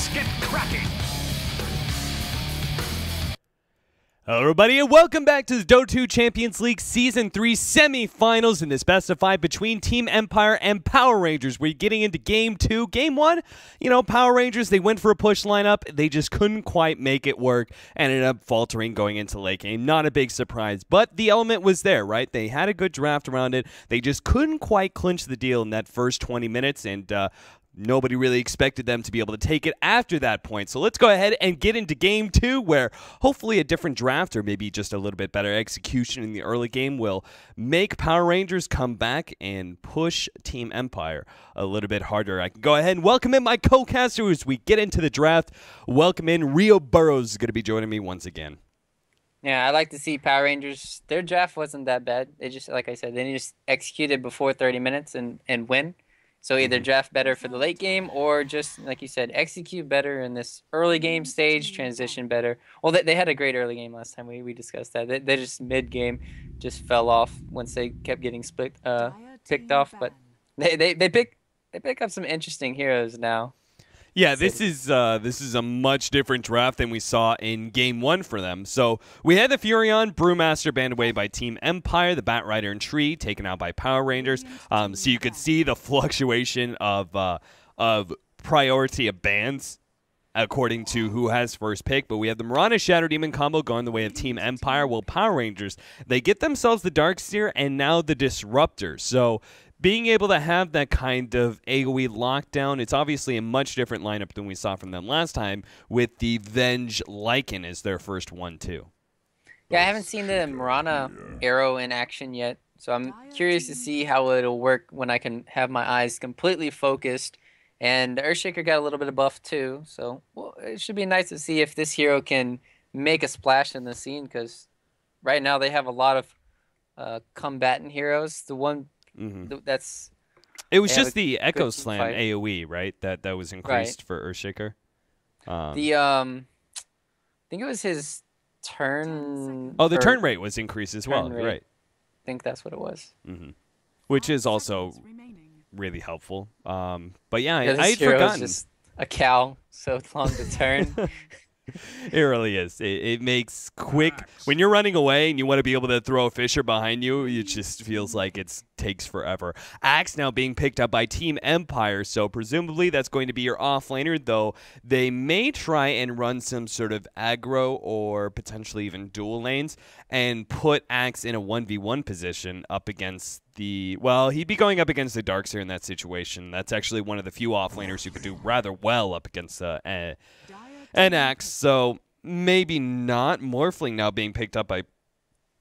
Let's get cracking! Hello everybody and welcome back to the Dota 2 Champions League Season 3 semi-finals in this best of 5 between Team Empire and Power Rangers. We're getting into Game 2. Game 1, Power Rangers, they went for a push lineup. They just couldn't quite make it work and ended up faltering going into late game. Not a big surprise, but the element was there, right? They had a good draft around it. They just couldn't quite clinch the deal in that first 20 minutes, and nobody really expected them to be able to take it after that point. So let's go ahead and get into Game 2, where hopefully a different draft or maybe just a little bit better execution in the early game will make Power Rangers come back and push Team Empire a little bit harder. I can go ahead and welcome in my co-caster as we get into the draft. Welcome in Rio Burrows is going to be joining me once again. Yeah, I like to see Power Rangers. Their draft wasn't that bad. They just, like I said, they just executed before 30 minutes and win. So either draft better for the late game or just, like you said, execute better in this early game stage, transition better. Well, they had a great early game last time. We discussed that. They just mid-game just fell off once they kept getting picked off. But they pick up some interesting heroes now. Yeah, this is a much different draft than we saw in Game 1 for them. So we had the Furion, Brewmaster banned away by Team Empire, the Batrider and Tree taken out by Power Rangers. So you could see the fluctuation of priority of bans according to who has first pick. But we have the Mirana Shadow Demon combo going the way of Team Empire, while Power Rangers, they get themselves the Darkseer and now the Disruptor. So being able to have that kind of AoE lockdown, it's obviously a much different lineup than we saw from them last time with the Venge Lycan as their first one, too. Yeah, I haven't seen the Mirana arrow in action yet, so I'm curious to see how it'll work when I can have my eyes completely focused. And the Earthshaker got a little bit of buff, too, so it should be nice to see if this hero can make a splash in the scene, because right now they have a lot of combatant heroes. The one... It was just the Echo Slam AoE, right? That was increased for Earthshaker. I think it was his turn. Oh, the turn rate was increased as well, right? I think that's what it was. Which is also really helpful. But yeah, I had forgotten. Just a cow, so long to turn. It really is. It makes quick. When you're running away and you want to be able to throw a Fisher behind you, it just feels like it takes forever. Axe now being picked up by Team Empire, so presumably that's going to be your offlaner, though they may try and run some sort of aggro or potentially even dual lanes and put Axe in a 1v1 position up against he'd be going up against the Darkseer in that situation. That's actually one of the few offlaners who could do rather well up against an Axe, so maybe not. Morphling now being picked up by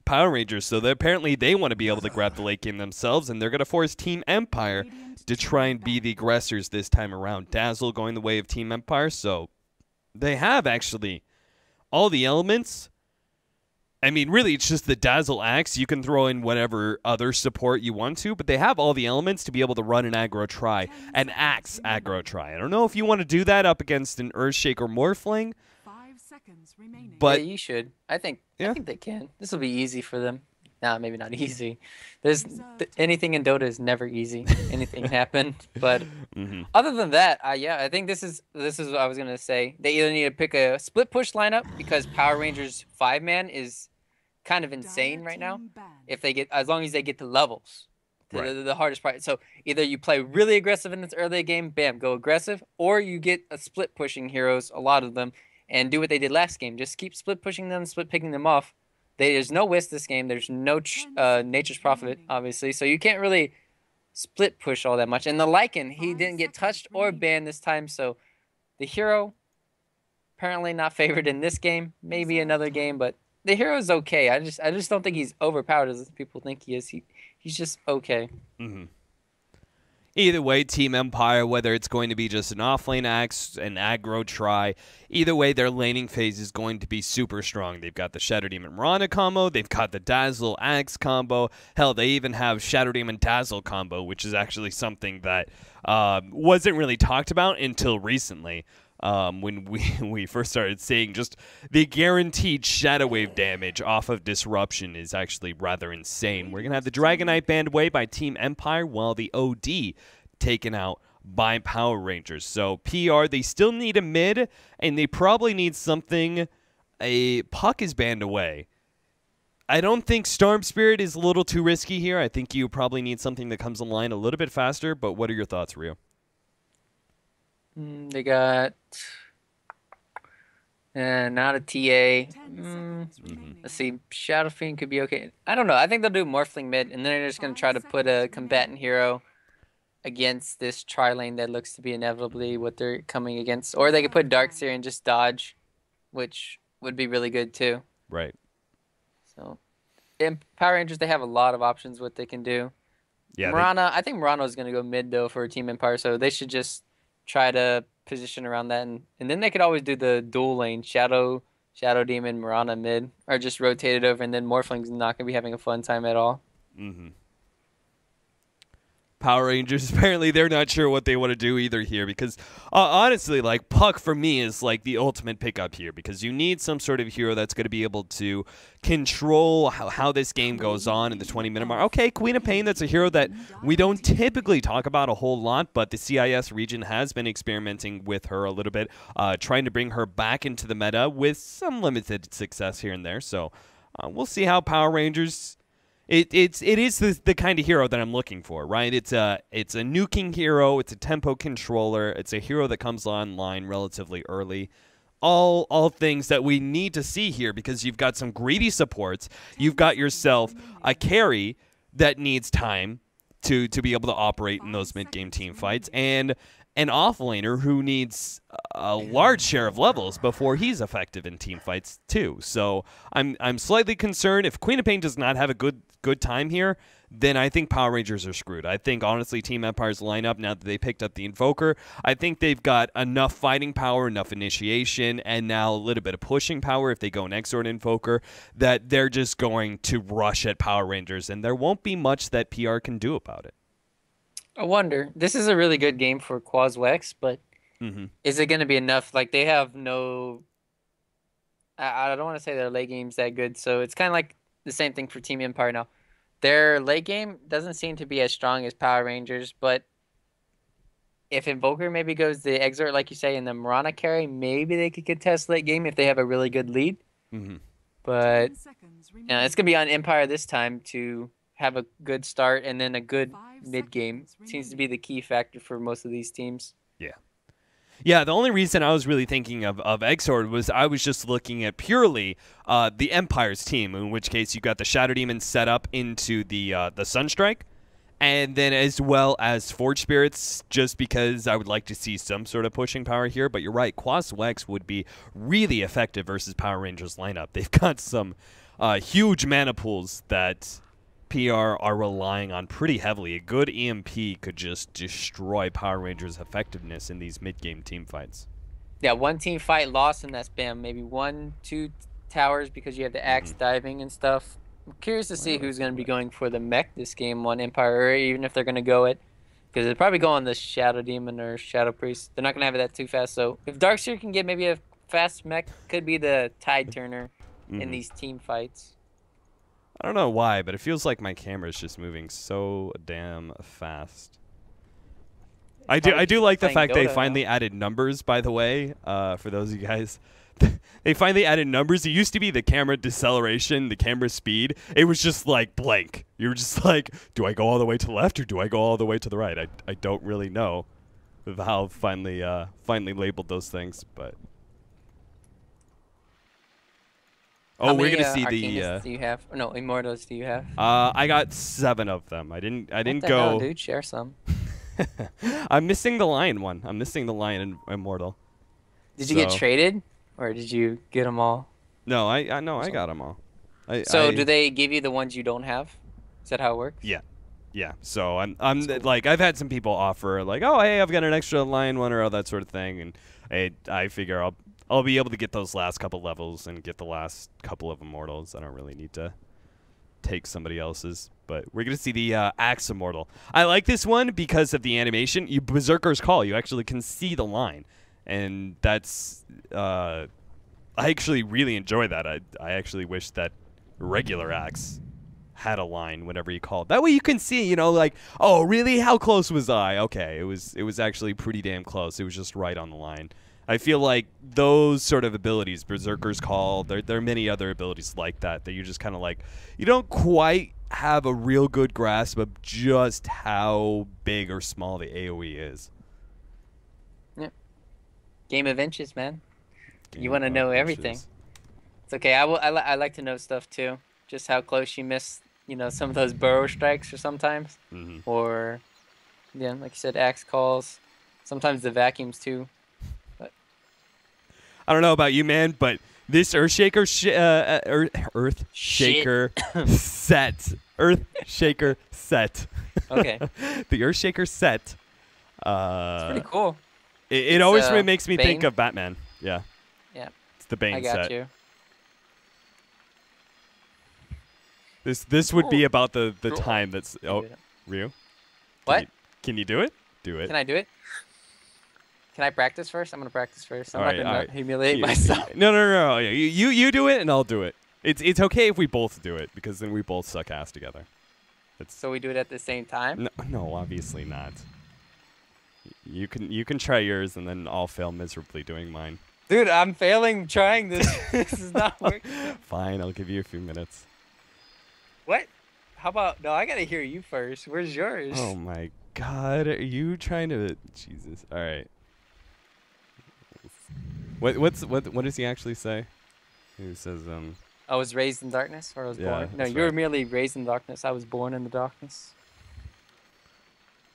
Power Rangers, so apparently they want to be able to grab the late game themselves, and they're going to force Team Empire to try and be the aggressors this time around. Dazzle going the way of Team Empire, so they have actually all the elements. I mean, really, it's just the Dazzle Axe. You can throw in whatever other support you want to, but they have all the elements to be able to run an aggro try, an Axe aggro try. I don't know if you want to do that up against an Earthshaker Morphling, 5 seconds remaining. But you should. I think they can. This will be easy for them. Nah, maybe not easy. Anything in Dota is never easy. Anything can happen. But other than that, I think this is what I was gonna say. They either need to pick a split push lineup because Power Rangers 5-man is kind of insane right now. As long as they get to levels, the hardest part. So either you play really aggressive in this early game, bam, go aggressive, or you get a split pushing heroes, a lot of them, and do what they did last game. Just keep split pushing them, split picking them off. There's no Wisp this game. There's no Nature's Prophet, obviously. So you can't really split push all that much. And the Lycan, he didn't get touched or banned this time. So the hero, apparently not favored in this game. Maybe another game, but the hero is okay. I just don't think he's overpowered as people think he is. He's just okay. Either way, Team Empire, whether it's going to be just an offlane Axe, an aggro try, either way, their laning phase is going to be super strong. They've got the Shadow Demon Mirana combo. They've got the Dazzle Axe combo. Hell, they even have Shadow Demon Dazzle combo, which is actually something that wasn't really talked about until recently. When we first started seeing just the guaranteed Shadow Wave damage off of Disruption is actually rather insane. We're going to have the Dragonite banned away by Team Empire, while the OD taken out by Power Rangers. So PR, they still need a mid, and they probably need something. A Puck is banned away. I don't think Storm Spirit is a little too risky here. I think you probably need something that comes online a little bit faster, but what are your thoughts, Rio? They got not a TA. Let's see. Shadow Fiend could be okay. I don't know. I think they'll do Morphling mid, and then they're just going to try to put a combatant hero against this tri-lane that looks to be inevitably what they're coming against. Or they could put Darkseer and just dodge, which would be really good too. Right. So, in Power Rangers, they have a lot of options what they can do. Yeah. Mirana, I think Mirana is going to go mid though for Team Empire, so they should just try to position around that, and then they could always do the dual lane Shadow Demon, Mirana mid, or just rotate it over, and then Morphling's not going to be having a fun time at all. Power Rangers, apparently they're not sure what they want to do either here, because honestly, like, Puck for me is like the ultimate pickup here, because you need some sort of hero that's going to be able to control how this game goes on in the 20-minute mark. Okay, Queen of Pain, that's a hero that we don't typically talk about a whole lot, but the CIS region has been experimenting with her a little bit, trying to bring her back into the meta with some limited success here and there. So we'll see how Power Rangers... It is the kind of hero that I'm looking for, right? It's a nuking hero. It's a tempo controller. It's a hero that comes online relatively early. All things that we need to see here, because you've got some greedy supports. You've got yourself a carry that needs time to be able to operate in those mid-game team fights, and an off-laner who needs a large share of levels before he's effective in team fights too. So I'm slightly concerned. If Queen of Pain does not have a good time here, then I think Power Rangers are screwed. I think, honestly, Team Empire's lineup, now that they picked up the Invoker, I think they've got enough fighting power, enough initiation, and now a little bit of pushing power if they go next Exort Invoker, that they're just going to rush at Power Rangers, and there won't be much that PR can do about it. I wonder. This is a really good game for Quazwex, but is it going to be enough? Like, they have no... I don't want to say their late game's that good, so it's kind of like the same thing for Team Empire now. Their late game doesn't seem to be as strong as Power Rangers, but if Invoker maybe goes the Exort, like you say, and the Mirana carry, maybe they could contest late game if they have a really good lead. But it's going to be on Empire this time to have a good start and then a good mid-game. Seems to be the key factor for most of these teams. Yeah, the only reason I was really thinking of Exord was I was just looking at purely the Empire's team, in which case you got the Shadow Demon set up into the Sunstrike, and then as well as Forge Spirits, just because I would like to see some sort of pushing power here. But you're right, Quazwex would be really effective versus Power Rangers lineup. They've got some huge mana pools that PR are relying on pretty heavily. A good EMP could just destroy Power Rangers' effectiveness in these mid-game team fights. Yeah, one team fight lost in that spam. Maybe 1-2 towers because you have the axe diving and stuff. I'm curious to see who's going to be going for the mech this game on Empire, or even if they're going to go it. Because they'll probably go on the Shadow Demon or Shadow Priest. They're not going to have it that too fast. So if Darkseer can get maybe a fast mech, could be the tide turner in these team fights. I don't know why, but it feels like my camera is just moving so damn fast. I do like the fact they finally added numbers, by the way, for those of you guys. They finally added numbers. It used to be the camera deceleration, the camera speed. It was just like blank. You were just like, do I go all the way to the left or do I go all the way to the right? I don't really know how finally labeled those things, but... How we're many, gonna see Arcanists do you have? Or no, Immortals do you have? I got 7 of them. I didn't what the go. hell, dude, share some. I'm missing the Lion one. I'm missing the Lion Immortal. Did you get traded, or did you get them all? No, I got them all. Do they give you the ones you don't have? Is that how it works? Yeah. So I'm like, I've had some people offer like, oh hey, I've got an extra Lion one or all that sort of thing, and I figure I'll be able to get those last couple levels and get the last couple of Immortals. I don't really need to take somebody else's. But we're going to see the Axe Immortal. I like this one because of the animation. You Berserker's Call. You actually can see the line. And that's... I actually really enjoy that. I actually wish that regular Axe had a line whenever he called. That way you can see, like, oh, really? How close was I? Okay, it was actually pretty damn close. It was just right on the line. I feel like those sort of abilities, Berserker's Call, there are many other abilities like that you just kind of like, you don't quite have a real good grasp of just how big or small the AoE is. Yeah. Game of inches, man. You want to know everything. It's okay. I like to know stuff too. Just how close you miss, some of those burrow strikes or sometimes. Or, yeah, like you said, axe calls. Sometimes the vacuums too. But I don't know about you, man, but this Earthshaker set. Earthshaker set. Okay. The Earthshaker set. It's pretty cool. It always makes me think of Batman. Yeah. Yeah. It's the Bane set. I got you. This would be about the time that's... Oh, Ryu? What? Can you do it? Do it. Can I do it? Can I practice first? I'm going to practice first. I'm not going to humiliate myself. No. You do it and I'll do it. It's okay if we both do it because then we both suck ass together. So we do it at the same time? No, obviously not. You can try yours and then I'll fail miserably doing mine. Dude, I'm failing trying this. This is not working. Fine, I'll give you a few minutes. What? How about... No, I got to hear you first. Where's yours? Oh, my God. Are you trying to... Jesus. All right. What does he actually say? He says, I was raised in darkness, or I was born? No, you were merely raised in darkness. I was born in the darkness.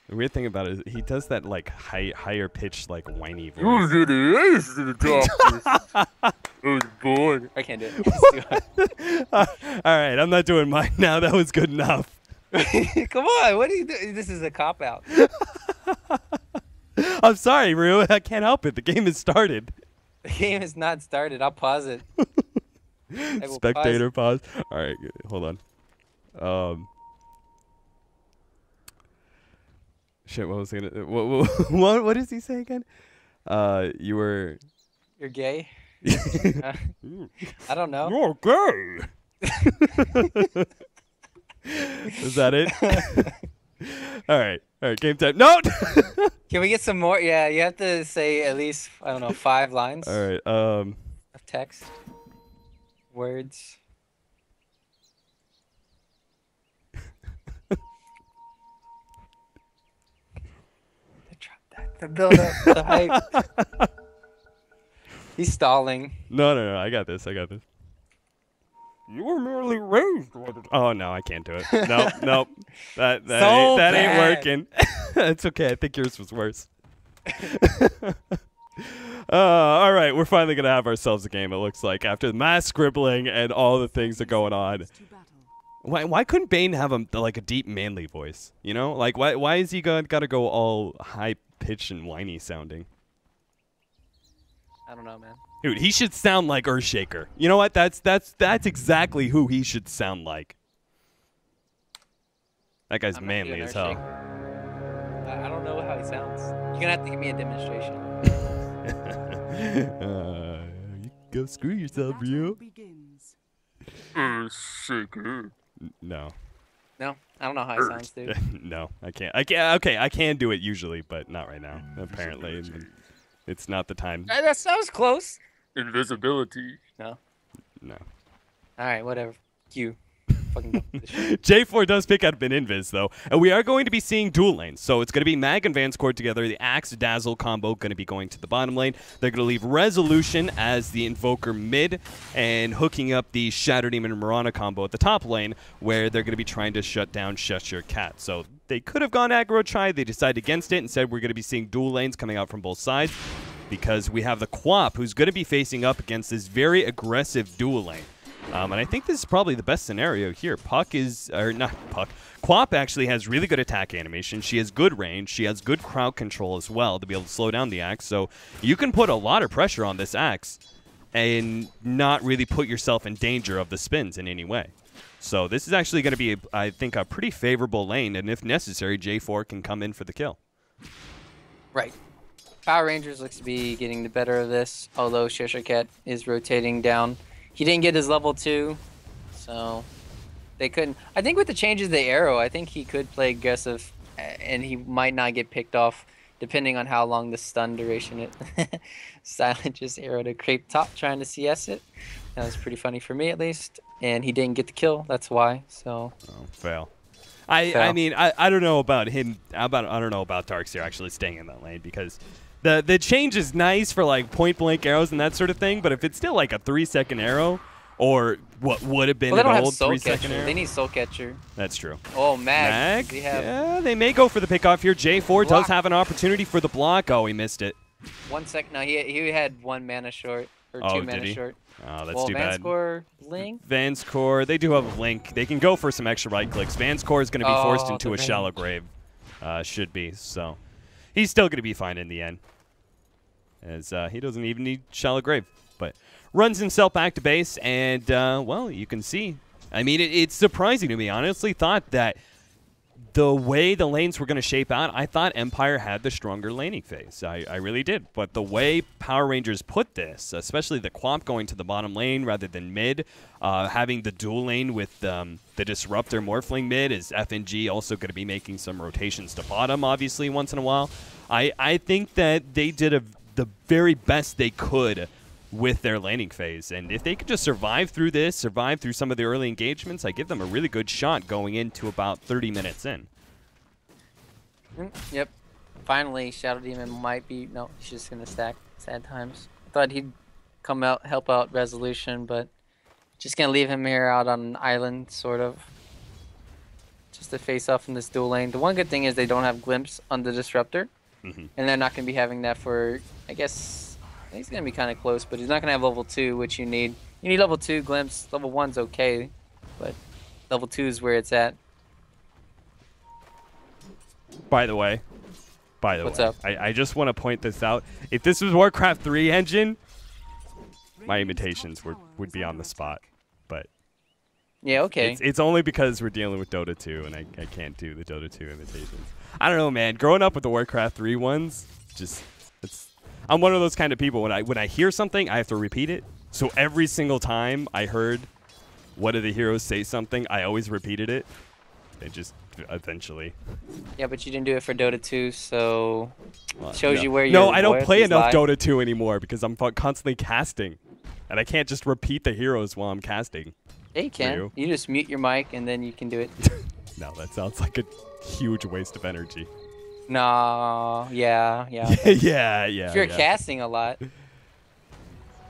The weird thing about it is he does that, like, higher pitched, like, whiny voice. You was raised in the darkness. I was born. I can't do it. All right, I'm not doing mine now. That was good enough. Come on, what are you doing? This is a cop-out. I'm sorry, Ryu. I can't help it. The game has started. The game has not started. I'll pause it. Spectator pause. All right, hold on. Shit, what was I gonna? What does he say again? You're gay. I don't know. You're gay. Is that it? All right, game time. No. Can we get some more? Yeah, you have to say at least, I don't know, 5 lines. All right. Of text. Words. The build up, the hype. He's stalling. No. I got this. You were merely raised. Oh no, I can't do it. Nope. That ain't working. It's okay. I think yours was worse. All right, we're finally gonna have ourselves a game. It looks like after the mass scribbling and all the things that are going on. Why couldn't Bane have a deep manly voice? Like why is he got to go all high pitched and whiny sounding? I don't know, man. Dude, he should sound like Earthshaker. You know what? That's exactly who he should sound like. That guy's manly as hell. I don't know how he sounds. You're gonna have to give me a demonstration. You go screw yourself, Ryu. Earthshaker. No. No, I don't know how he sounds, dude. No, I can't. Okay, I can do it usually, but not right now. Apparently, it's not the time. That sounds close. Invisibility. No. No. All right, whatever. You. J4 does pick out an invis, though. And we are going to be seeing dual lanes. So it's going to be Mag and Vance Cord together. The Axe Dazzle combo going to be going to the bottom lane. They're going to leave Resolution as the Invoker mid and hooking up the Shatter Demon and Mirana combo at the top lane where they're going to be trying to shut down Cheshire Cat. So they could have gone aggro try. They decided against it and said we're going to be seeing dual lanes coming out from both sides because we have the Quap who's going to be facing up against this very aggressive dual lane. And I think this is probably the best scenario here. Quap actually has really good attack animation. She has good range. She has good crowd control as well to be able to slow down the Axe. So you can put a lot of pressure on this Axe and not really put yourself in danger of the spins in any way. So this is actually going to be, I think, a pretty favorable lane. And if necessary, J4 can come in for the kill. Right. Power Rangers looks to be getting the better of this, although Cheshire Cat is rotating down. He didn't get his level 2, so They couldn't. I think with the changes of the arrow, I think he could play aggressive, and he might not get picked off, depending on how long the stun duration is. Silent just arrow to creep top, trying to CS it. That was pretty funny for me, at least. And he didn't get the kill. That's why. So. Oh, fail. I mean, I don't know about him. I don't know about Darkseer actually staying in that lane, because the change is nice for like point blank arrows and that sort of thing. But if it's still like a 3-second arrow, or what would have been an old 3-second arrow, they need Soul Catcher. That's true. Oh, Mag. Yeah, they may go for the pickoff here. J4 does have an opportunity for the block. Oh, he missed it. 1 second. No, he had 1 mana short, or 2 mana short. Oh, that's too bad. Vanscore, Blink? Vanscore, they do have a Blink. They can go for some extra right clicks. Vanscore is going to be forced into a shallow grave. Should be. So he's still going to be fine in the end, as he doesn't even need shallow grave. But runs himself back to base, and, well, you can see. I mean, it's surprising to me. I honestly thought that the way the lanes were going to shape out, I thought Empire had the stronger laning phase. I really did. But the way Power Rangers put this, especially the Quap going to the bottom lane rather than mid, having the dual lane with the Disruptor Morphling mid, is FNG also going to be making some rotations to bottom, obviously, once in a while. I think that they did the very best they could with their laning phase. And if they could just survive through this, survive through some of the early engagements, I give them a really good shot going into about 30 minutes in. Yep. Finally, Shadow Demon might be... No, he's just going to stack. Sad times. I thought he'd come out, help out Resolution, but just going to leave him here out on an island, sort of. Just to face off in this dual lane. The one good thing is they don't have Glimpse on the Disruptor. And they're not going to be having that for, I guess... He's going to be kind of close, but he's not going to have level 2, which you need. You need level 2 Glimpse. Level 1's okay, but level 2 is where it's at. By the way, What's up? I just want to point this out. If this was Warcraft 3 engine, my imitations would be on the spot. But yeah, okay. It's only because we're dealing with Dota 2, and I can't do the Dota 2 imitations. I don't know, man. Growing up with the Warcraft 3 ones, I'm one of those kind of people. When I hear something, I have to repeat it. So every single time I heard one of the heroes say something, I always repeated it. And just eventually. Yeah, but you didn't do it for Dota 2, so it shows no. you where you're. No, I don't play enough Dota 2 anymore because I'm constantly casting, and I can't just repeat the heroes while I'm casting. Yeah, you can. You just mute your mic and then you can do it. No, that sounds like a huge waste of energy. No, yeah. yeah. If you're casting a lot.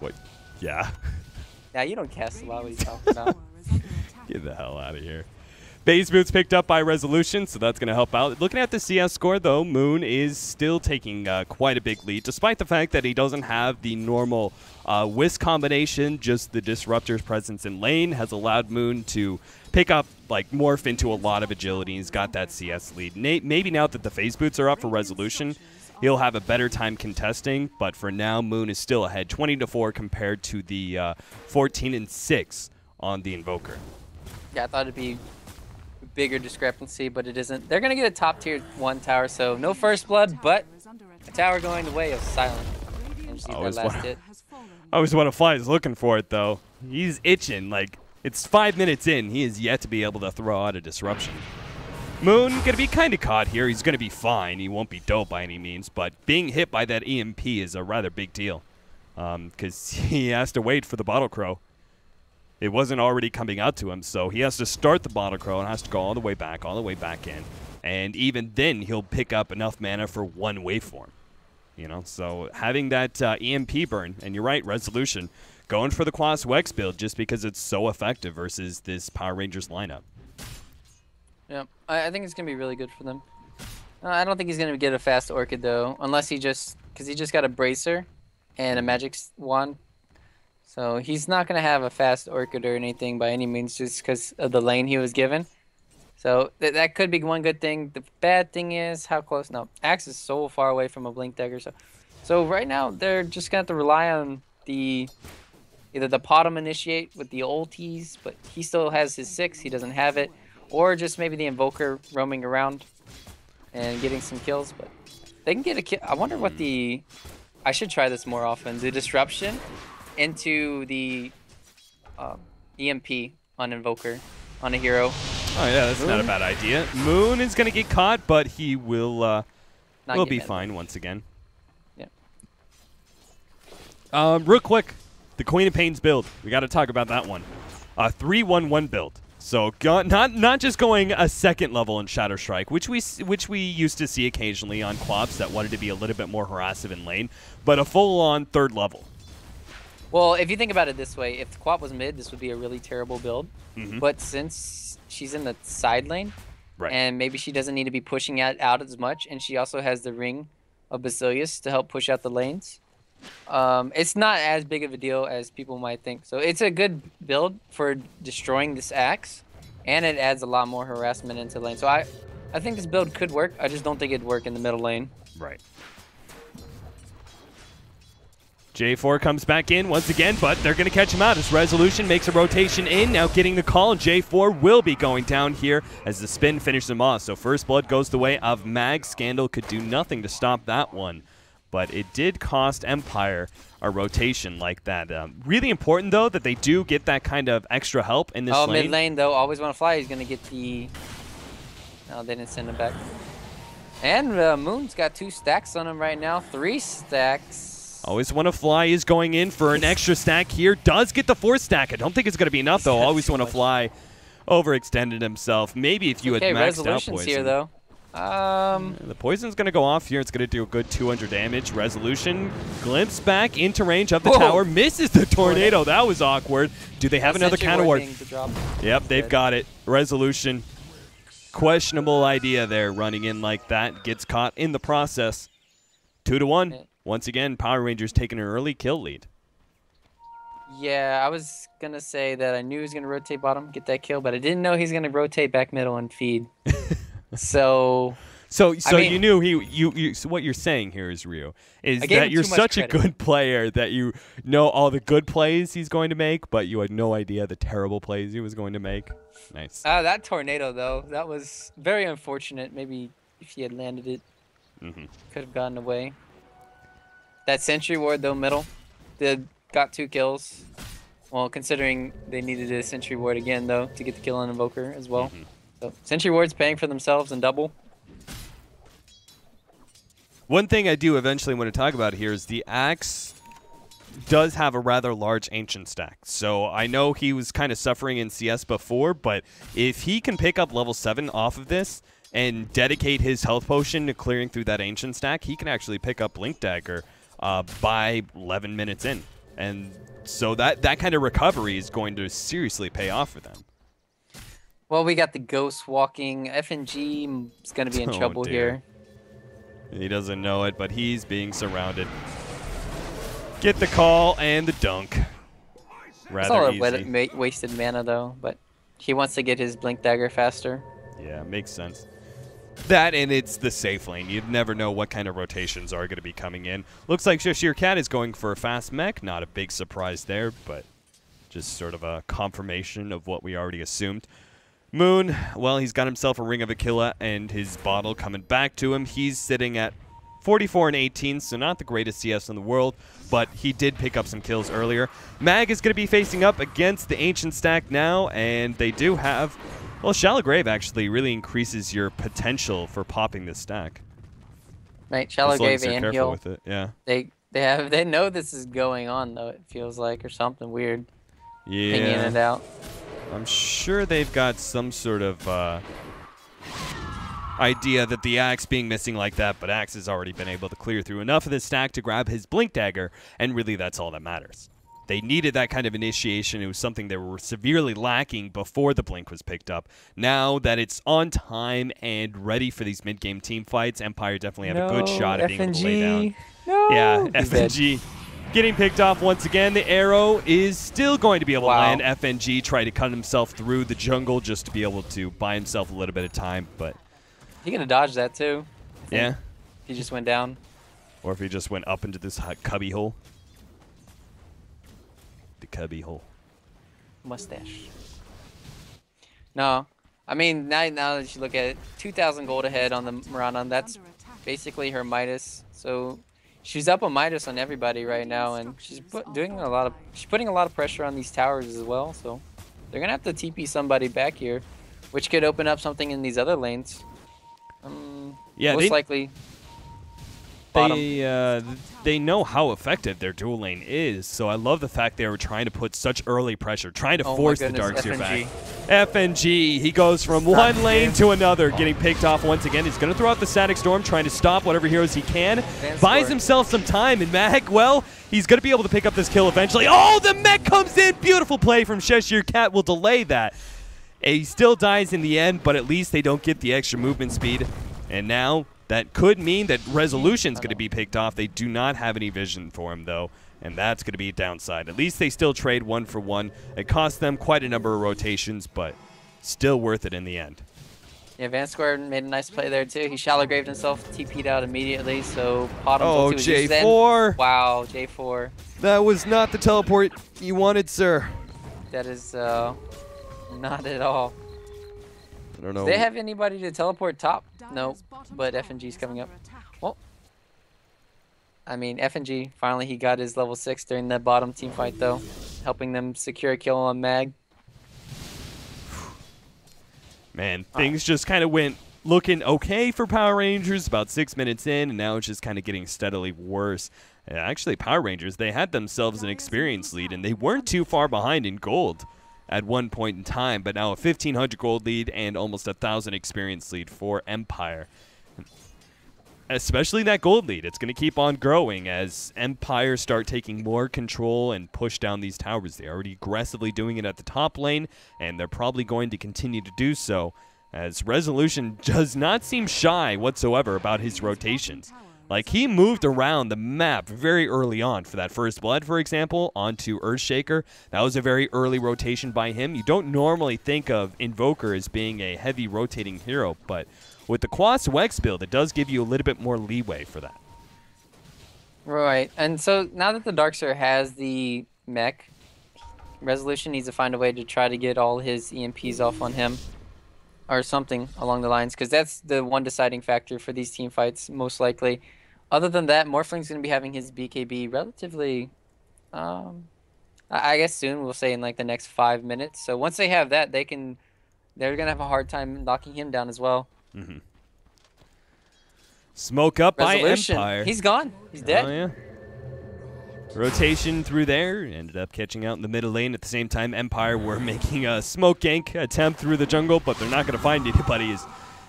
What? Yeah. Yeah, you don't cast a lot. What are you talking about? Get the hell out of here. Base boots picked up by Resolution, so that's going to help out. Looking at the CS score, though, Moon is still taking quite a big lead, despite the fact that he doesn't have the normal Whisk combination. Just the Disruptor's presence in lane has allowed Moon to pick up, like, morph into a lot of agility. He's got that CS lead. Maybe now that the phase boots are up for Resolution, he'll have a better time contesting, but for now, Moon is still ahead, 20-4 compared to the 14-6 on the Invoker. Yeah, I thought it'd be bigger discrepancy, but it isn't. They're gonna get a top tier 1 tower, so no first blood, but a tower going the way of Silent. I always want to fly. He's looking for it though. He's itching. Like, it's 5 minutes in. He is yet to be able to throw out a disruption. Moon gonna be kind of caught here. He's gonna be fine. He won't be dope by any means, but being hit by that EMP is a rather big deal, because he has to wait for the Bottle Crow. It wasn't already coming out to him, so he has to start the Bottle Crow and has to go all the way back in. And even then, he'll pick up enough mana for 1 waveform. You know, so having that EMP burn, and you're right, Resolution, going for the Quas Wex build just because it's so effective versus this Power Rangers lineup. Yeah, I think it's going to be really good for them. I don't think he's going to get a fast Orchid, though, unless because he just got a Bracer and a Magic Wand. So he's not going to have a fast Orchid or anything by any means just because of the lane he was given. So that could be one good thing. The bad thing is how close. No, Axe is so far away from a Blink Dagger. So right now they're just going to have to rely on either the Potom Initiate with the ultis, but he still has his 6. He doesn't have it. Or just maybe the Invoker roaming around and getting some kills. But they can get a kill. I wonder what I should try this more often. The Disruption into the EMP on Invoker. on a hero. Oh yeah, that's not a bad idea. Moon is going to get caught, but he will be fine once again. Yeah. Real quick, the Queen of Pains build. We got to talk about that one. 3-1-1 build. So not just going a second level in Shadow Strike, which we used to see occasionally on Quaps that wanted to be a little bit more harassive in lane, but a full-on third level. Well, if you think about it this way, if the Quap was mid, this would be a really terrible build. But since she's in the side lane, and maybe she doesn't need to be pushing out as much, and she also has the Ring of Basilius to help push out the lanes, it's not as big of a deal as people might think. So it's a good build for destroying this Axe, and it adds a lot more harassment into lane. So I think this build could work. I just don't think it'd work in the middle lane. Right. J4 comes back in once again, but they're going to catch him out as Resolution makes a rotation in, now getting the call, and J4 will be going down here as the spin finishes him off. So first blood goes the way of Mag. Scandal could do nothing to stop that one, but it did cost Empire a rotation like that. Really important, though, that they do get that kind of extra help in this lane. Oh, mid lane, though, always want to fly. He's going to get the... No, they didn't send him back. And Moon's got 2 stacks on him right now, 3 stacks. Always Want to Fly is going in for an extra stack here. Does get the 4th stack. I don't think it's going to be enough, though. Always Want to Fly overextended himself. Maybe if you had maxed out Poison. Here, though. The Poison's going to go off here. It's going to do a good 200 damage. Resolution glimpse back into range of the tower. Misses the tornado. That was awkward. Do they have another counter ward? Yep, they've got it. Resolution. Questionable idea there, running in like that. Gets caught in the process. 2-1. Yeah. Once again, Power Rangers taking an early kill lead. Yeah, I was going to say that I knew he was going to rotate bottom, get that kill, but I didn't know he's going to rotate back middle and feed. So I mean, you knew so what you're saying here is Rio, is that you're such a good player that you know all the good plays he's going to make, but you had no idea the terrible plays he was going to make. Nice. That tornado, though, that was very unfortunate. Maybe if he had landed it, could have gotten away. That sentry ward, though, middle, they got 2 kills. Well, considering they needed a sentry ward again, though, to get the kill on Invoker as well. So sentry wards paying for themselves in double. One thing I do eventually want to talk about here is the Axe does have a rather large ancient stack. So I know he was kind of suffering in CS before, but if he can pick up level 7 off of this and dedicate his health potion to clearing through that ancient stack, he can actually pick up Blink Dagger by 11 minutes in. And so that kind of recovery is going to seriously pay off for them. Well, we got the ghost walking. FNG is going to be in trouble here. He doesn't know it, but he's being surrounded. Get the call and the dunk. Rather easy. Wasted mana, though, but he wants to get his Blink Dagger faster. Yeah, makes sense. That, and it's the safe lane. You'd never know what kind of rotations are going to be coming in. Looks like Shashir Cat is going for a fast mech. Not a big surprise there, but just sort of a confirmation of what we already assumed. Moon, well, he's got himself a Ring of Aquila and his bottle coming back to him. He's sitting at 44 and 18, so not the greatest CS in the world, but he did pick up some kills earlier. Mag is going to be facing up against the Ancient Stack now, and they do have... Well, Shallow Grave actually really increases your potential for popping this stack. Right, Shallow Grave and heal. With it. Yeah. They know this is going on, though, it feels like, or something weird. Yeah. Pinging it out. I'm sure they've got some sort of idea that the Axe being missing like that, but Axe has already been able to clear through enough of this stack to grab his Blink Dagger, and really that's all that matters. They needed that kind of initiation. It was something they were severely lacking before the Blink was picked up. Now that it's on time and ready for these mid-game team fights, Empire definitely have a good shot at being able to lay down. No, yeah, FNG getting picked off once again. The arrow is still going to be able to land. FNG tried to cut himself through the jungle just to be able to buy himself a little bit of time, but... He could have dodged that too. Yeah. He just went down. Or if he just went up into this cubby hole. The cubby hole. Mustache. No. I mean, now that you look at it, 2,000 gold ahead on the Mirana. That's basically her Midas. So she's up a Midas on everybody right now, and she's putting a lot of pressure on these towers as well. So They're going to have to TP somebody back here, which could open up something in these other lanes. Yeah, most likely bottom. They know how effective their dual lane is, so I love the fact they were trying to put such early pressure, trying to force the Darkseer back. FNG, he goes from one lane to another, getting picked off once again. He's going to throw out the Static Storm, trying to stop whatever heroes he can. Buys himself some time, and Mag, well, he's going to be able to pick up this kill eventually. Oh, the mech comes in! Beautiful play from Cheshire Cat will delay that. He still dies in the end, but at least they don't get the extra movement speed. And now that could mean that Resolution's going to be picked off. They do not have any vision for him, though, and that's going to be a downside. At least they still trade 1 for 1. It cost them quite a number of rotations, but still worth it in the end. Yeah, Vansquare made a nice play there, too. He shallow graved himself, TP'd out immediately, so bottom. Oh, J4. Wow, J4. That was not the teleport you wanted, sir. That is not at all. I don't know. Do they have anybody to teleport top? No, but FNG's coming up. Well, I mean, FNG, finally he got his level 6 during the bottom team fight, though, helping them secure a kill on Mag. Man, things just kind of went looking okay for Power Rangers about 6 minutes in, and now it's just kind of getting steadily worse. Actually, Power Rangers, they had themselves an experience lead, and they weren't too far behind in gold at one point in time, but now a 1,500 gold lead and almost 1,000 experience lead for Empire. Especially that gold lead. It's going to keep on growing as Empire start taking more control and push down these towers. They're already aggressively doing it at the top lane, and they're probably going to continue to do so, as Resolution does not seem shy whatsoever about his rotations. Like, he moved around the map very early on for that first blood, for example, onto Earthshaker. That was a very early rotation by him. You don't normally think of Invoker as being a heavy rotating hero, but with the Quas Wex build, it does give you a little bit more leeway for that. Right, and so now that the Darkseer has the mech, Resolution needs to find a way to try to get all his EMPs off on him, or something along the lines, because that's the one deciding factor for these team fights, most likely. Other than that, Morphling's going to be having his BKB relatively, I guess soon, we'll say in like the next 5 minutes. So once they have that, they're going to have a hard time knocking him down as well. Mm-hmm. Smoke up Resolution. by Empire. He's gone. He's dead. Oh, yeah. Rotation through there. Ended up catching out in the middle lane. At the same time, Empire were making a smoke gank attempt through the jungle, but they're not going to find anybody as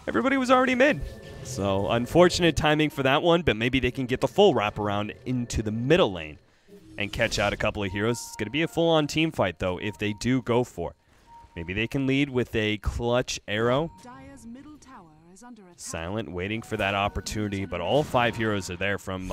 everybody was already mid. So unfortunate timing for that one, but maybe they can get the full wraparound into the middle lane and catch out a couple of heroes. It's going to be a full-on team fight, though, if they do go for it. Maybe they can lead with a clutch arrow. Silent, waiting for that opportunity, but all 5 heroes are there from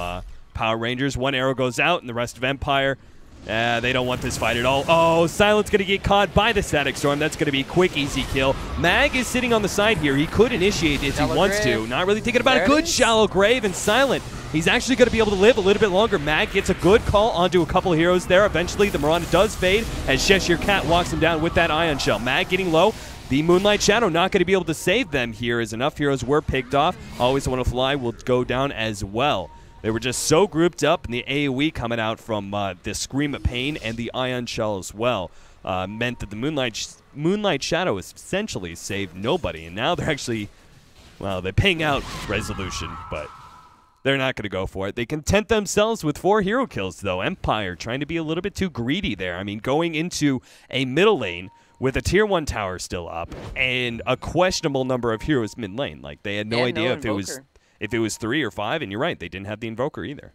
Power Rangers. One arrow goes out, and the rest of Empire, they don't want this fight at all. Oh, Silent's going to get caught by the Static Storm. That's going to be a quick, easy kill. Mag is sitting on the side here. He could initiate if he wants to. Not really thinking about a good shallow grave, and Silent, he's actually going to be able to live a little bit longer. Mag gets a good call onto a couple of heroes there. Eventually, the Miranda does fade as Cheshire Cat walks him down with that Ion Shell. Mag getting low. The Moonlight Shadow not going to be able to save them here as enough heroes were picked off. Always Want to Fly will go down as well. They were just so grouped up, and the AoE coming out from the Scream of Pain and the Ion Shell as well meant that the Moonlight Shadow essentially saved nobody. And now they're actually, well, they ping out Resolution, but they're not going to go for it. They content themselves with 4 hero kills, though. Empire trying to be a little bit too greedy there. I mean, going into a middle lane with a tier 1 tower still up and a questionable number of heroes mid lane. Like, they had no idea if it was 3 or 5, and you're right, they didn't have the Invoker either.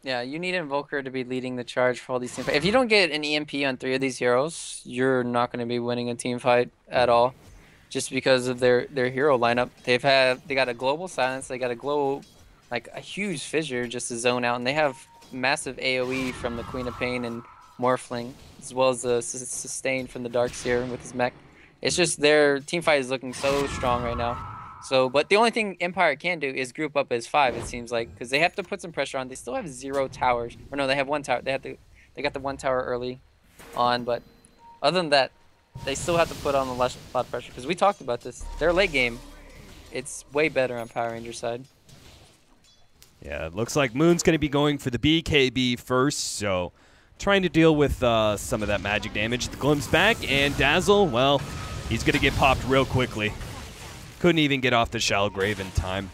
Yeah, you need Invoker to be leading the charge for all these team fights. If you don't get an EMP on 3 of these heroes, you're not going to be winning a team fight at all, just because of their hero lineup. They got a global silence, they got a huge fissure just to zone out, and they have massive AoE from the Queen of Pain and Morphling, as well as the sustain from the Darkseer with his mech. It's just their team fight is looking so strong right now. So, but the only thing Empire can do is group up as 5, it seems like, because they have to put some pressure on. They still have 0 towers. Or no, they have 1 tower. They got the 1 tower early on, but other than that, they still have to put on a lot of pressure, because we talked about this. Their late game, it's way better on Power Rangers side. Yeah, it looks like Moon's going to be going for the BKB first, so trying to deal with some of that magic damage. The Glimpse back, and Dazzle, well, he's going to get popped real quickly. Couldn't even get off the Shallow Grave in time.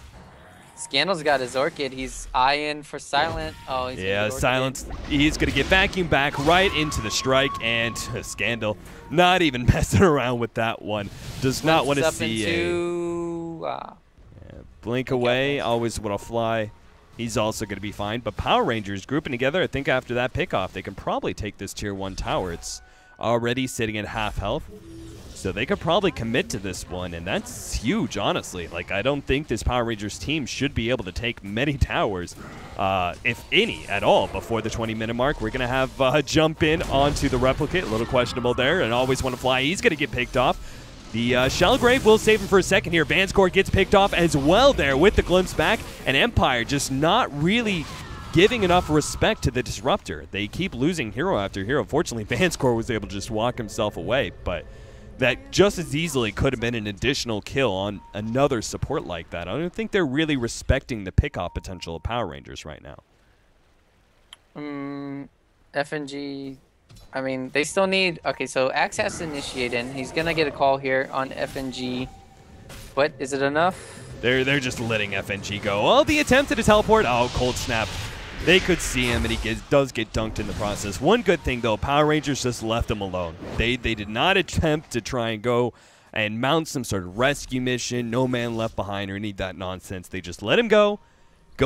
Scandal's got his Orchid. He's eyeing for Silent. Oh, he's yeah, Silence. He's going to get vacuum back right into the strike, and Scandal not even messing around with that one. Does not want to see blink away, always want to fly. He's also going to be fine. But Power Rangers grouping together, I think after that pickoff, they can probably take this Tier 1 tower. It's already sitting at half health. So they could probably commit to this one, and that's huge, honestly. Like, I don't think this Power Rangers team should be able to take many towers, if any at all, before the 20-minute mark. We're going to have jump in onto the Replicate. A little questionable there, and always want to fly. He's going to get picked off. The Shallow Grave will save him for a second here. Vanscore gets picked off as well there with the Glimpse back, and Empire just not really giving enough respect to the Disruptor. They keep losing hero after hero. Fortunately, Vanscore was able to just walk himself away, but that just as easily could have been an additional kill on another support like that. I don't think they're really respecting the pickoff potential of Power Rangers right now. FNG, I mean, they still need... Okay, so Axe has to initiate in. He's going to get a call here on FNG. But is it enough? They're just letting FNG go. Oh, the attempt at a teleport. Oh, cold snap. They could see him, and he does get dunked in the process. One good thing, though, Power Rangers just left him alone. They did not attempt to try and go and mount some sort of rescue mission, no man left behind, or any of that nonsense. They just let him go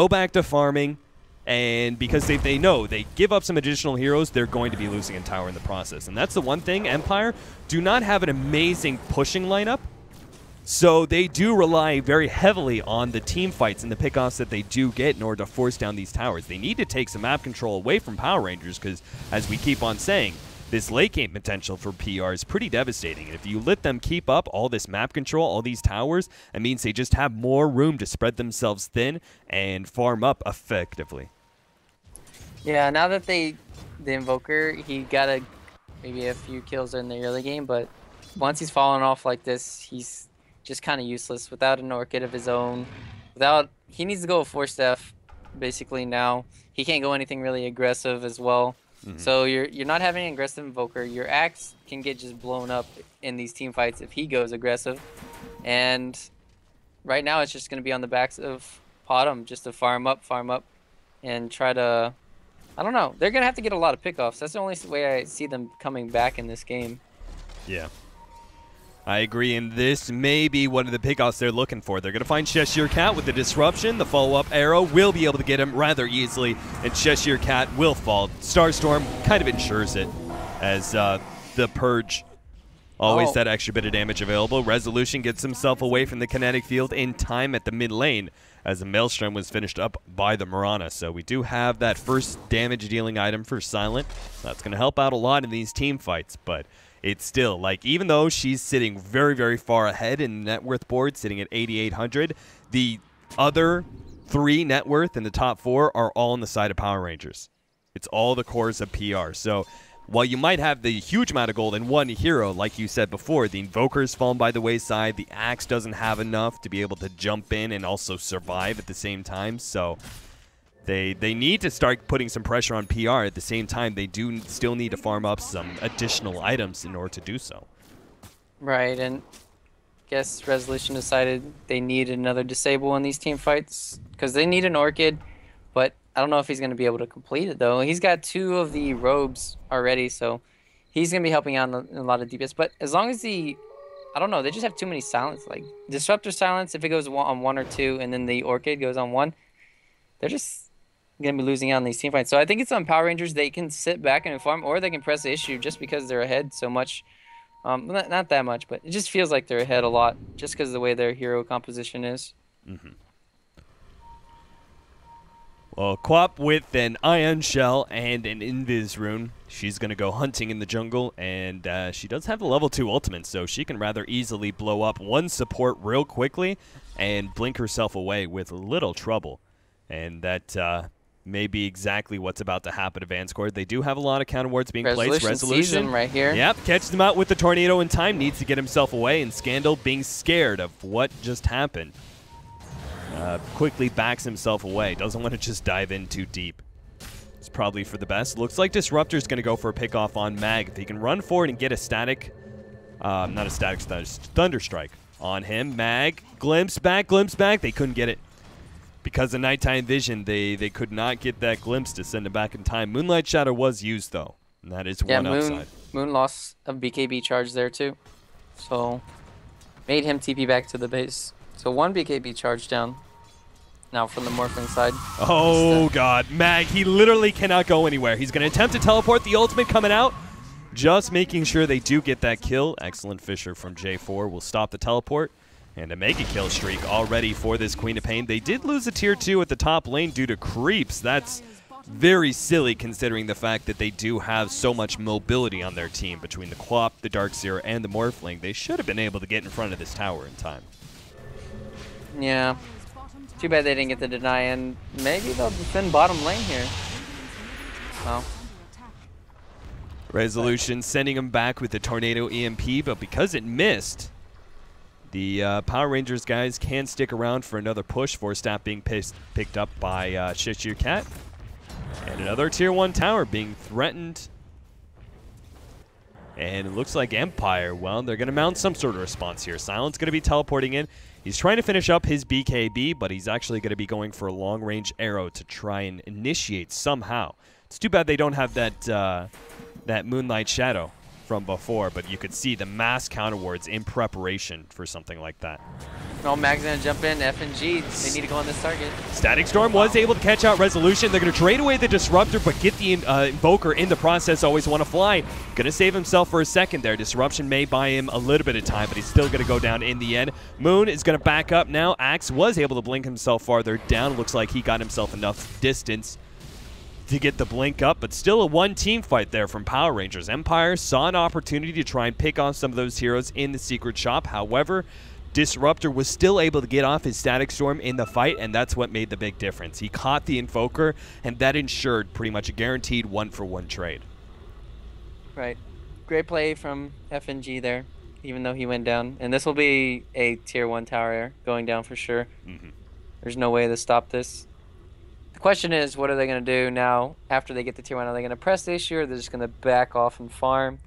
back to farming, and because they know they give up some additional heroes, they're going to be losing a tower in the process. And that's the one thing, Empire do not have an amazing pushing lineup. So they do rely very heavily on the team fights and the pickoffs that they do get in order to force down these towers. They need to take some map control away from Power Rangers because, as we keep on saying, this late game potential for PR is pretty devastating. And if you let them keep up all this map control, all these towers, it means they just have more room to spread themselves thin and farm up effectively. Yeah, now that the Invoker, he got maybe a few kills in the early game, but once he's fallen off like this, he's just kind of useless without an Orchid of his own. He needs to go 4-staff basically now. He can't go anything really aggressive as well. So you're not having an aggressive Invoker. Your Axe can get just blown up in these team fights if he goes aggressive. And right now it's just going to be on the backs of Potom just to farm up, and try to... I don't know. They're going to have to get a lot of pickoffs. That's the only way I see them coming back in this game. Yeah. I agree, and this may be one of the pickoffs they're looking for. They're going to find Cheshire Cat with the disruption. The follow-up arrow will be able to get him rather easily, and Cheshire Cat will fall. Starstorm kind of ensures it as the Purge. Always that extra bit of damage available. Resolution gets himself away from the kinetic field in time at the mid lane as the Maelstrom was finished up by the Mirana. So we do have that first damage-dealing item for Silent. That's going to help out a lot in these team fights, but... it's still, like, even though she's sitting very, very far ahead in the net worth board, sitting at 8,800, the other 3 net worth in the top 4 are all on the side of Power Rangers. It's all the cores of PR. So while you might have the huge amount of gold in one hero, like you said before, the Invoker's fallen by the wayside. The Axe doesn't have enough to be able to jump in and also survive at the same time. So... They need to start putting some pressure on PR. At the same time, they do still need to farm up some additional items in order to do so. Right, and I guess Resolution decided they need another disable in these team fights because they need an Orchid, but I don't know if he's going to be able to complete it, though. He's got 2 of the robes already, so he's going to be helping out in a lot of DPS. But as long as I don't know, they just have too many silence. Like, Disruptor silence, if it goes on 1 or 2, and then the Orchid goes on 1, they're just... going to be losing out on these team fights. So I think it's on Power Rangers. They can sit back and farm, or they can press the issue just because they're ahead so much. Not that much, but it just feels like they're ahead a lot just because of the way their hero composition is. Well, Quap with an Ion Shell and an Invis Rune. She's going to go hunting in the jungle, and she does have the level 2 ultimate, so she can rather easily blow up one support real quickly and blink herself away with little trouble. And that may be exactly what's about to happen to Vanscore. They do have a lot of counter wards being placed. Resolution right here. Yep, catches them out with the tornado in time. Needs to get himself away, and Scandal, being scared of what just happened, quickly backs himself away. Doesn't want to just dive in too deep. It's probably for the best. Looks like Disruptor's going to go for a pickoff on Mag. If he can run forward and get a static, not a static, Thunder Strike on him. Mag, glimpse back. They couldn't get it. Because of nighttime vision, they could not get that glimpse to send it back in time. Moonlight Shadow was used, though. And that is one upside. Moon lost a BKB charge there, too. So, made him TP back to the base. So, one BKB charge down. Now from the Morphling side. Oh, God. Mag, he literally cannot go anywhere. He's going to attempt to teleport. The ultimate coming out. Just making sure they do get that kill. Excellent Fisher from J4 will stop the teleport. And a mega kill streak already for this Queen of Pain. They did lose a tier 2 at the top lane due to creeps. That's very silly considering the fact that they do have so much mobility on their team between the Quap, the Darkseer, and the Morphling. They should have been able to get in front of this tower in time. Yeah. Too bad they didn't get the deny, and maybe they'll defend bottom lane here. Well. Resolution sending him back with the Tornado EMP, but because it missed, the Power Rangers guys can stick around for another push. Force staff being picked up by Cheshire Cat. And another tier 1 tower being threatened. And it looks like Empire, well, they're going to mount some sort of response here. Silent's going to be teleporting in. He's trying to finish up his BKB, but he's actually going to be going for a long-range arrow to try and initiate somehow. It's too bad they don't have that, that Moonlight Shadow from before, but you could see the mass counter wards in preparation for something like that. Oh, Mag's gonna jump in. F and G, they need to go on this target. Static Storm was able to catch out Resolution. They're gonna trade away the Disruptor, but get the Invoker in the process. Always want to fly. Gonna save himself for a second there. Disruption may buy him a little bit of time, but he's still gonna go down in the end. Moon is gonna back up now. Axe was able to blink himself farther down. Looks like he got himself enough distance to get the blink up, but still a one-team fight there from Power Rangers. Empire saw an opportunity to try and pick off some of those heroes in the secret shop. However, Disruptor was still able to get off his Static Storm in the fight, and that's what made the big difference. He caught the Invoker, and that ensured pretty much a guaranteed one-for-one trade. Right. Great play from FNG there, even though he went down. And this will be a tier 1 tower going down for sure. There's no way to stop this. The question is, what are they going to do now after they get the tier 1? Are they going to press the issue, or they're just going to back off and farm?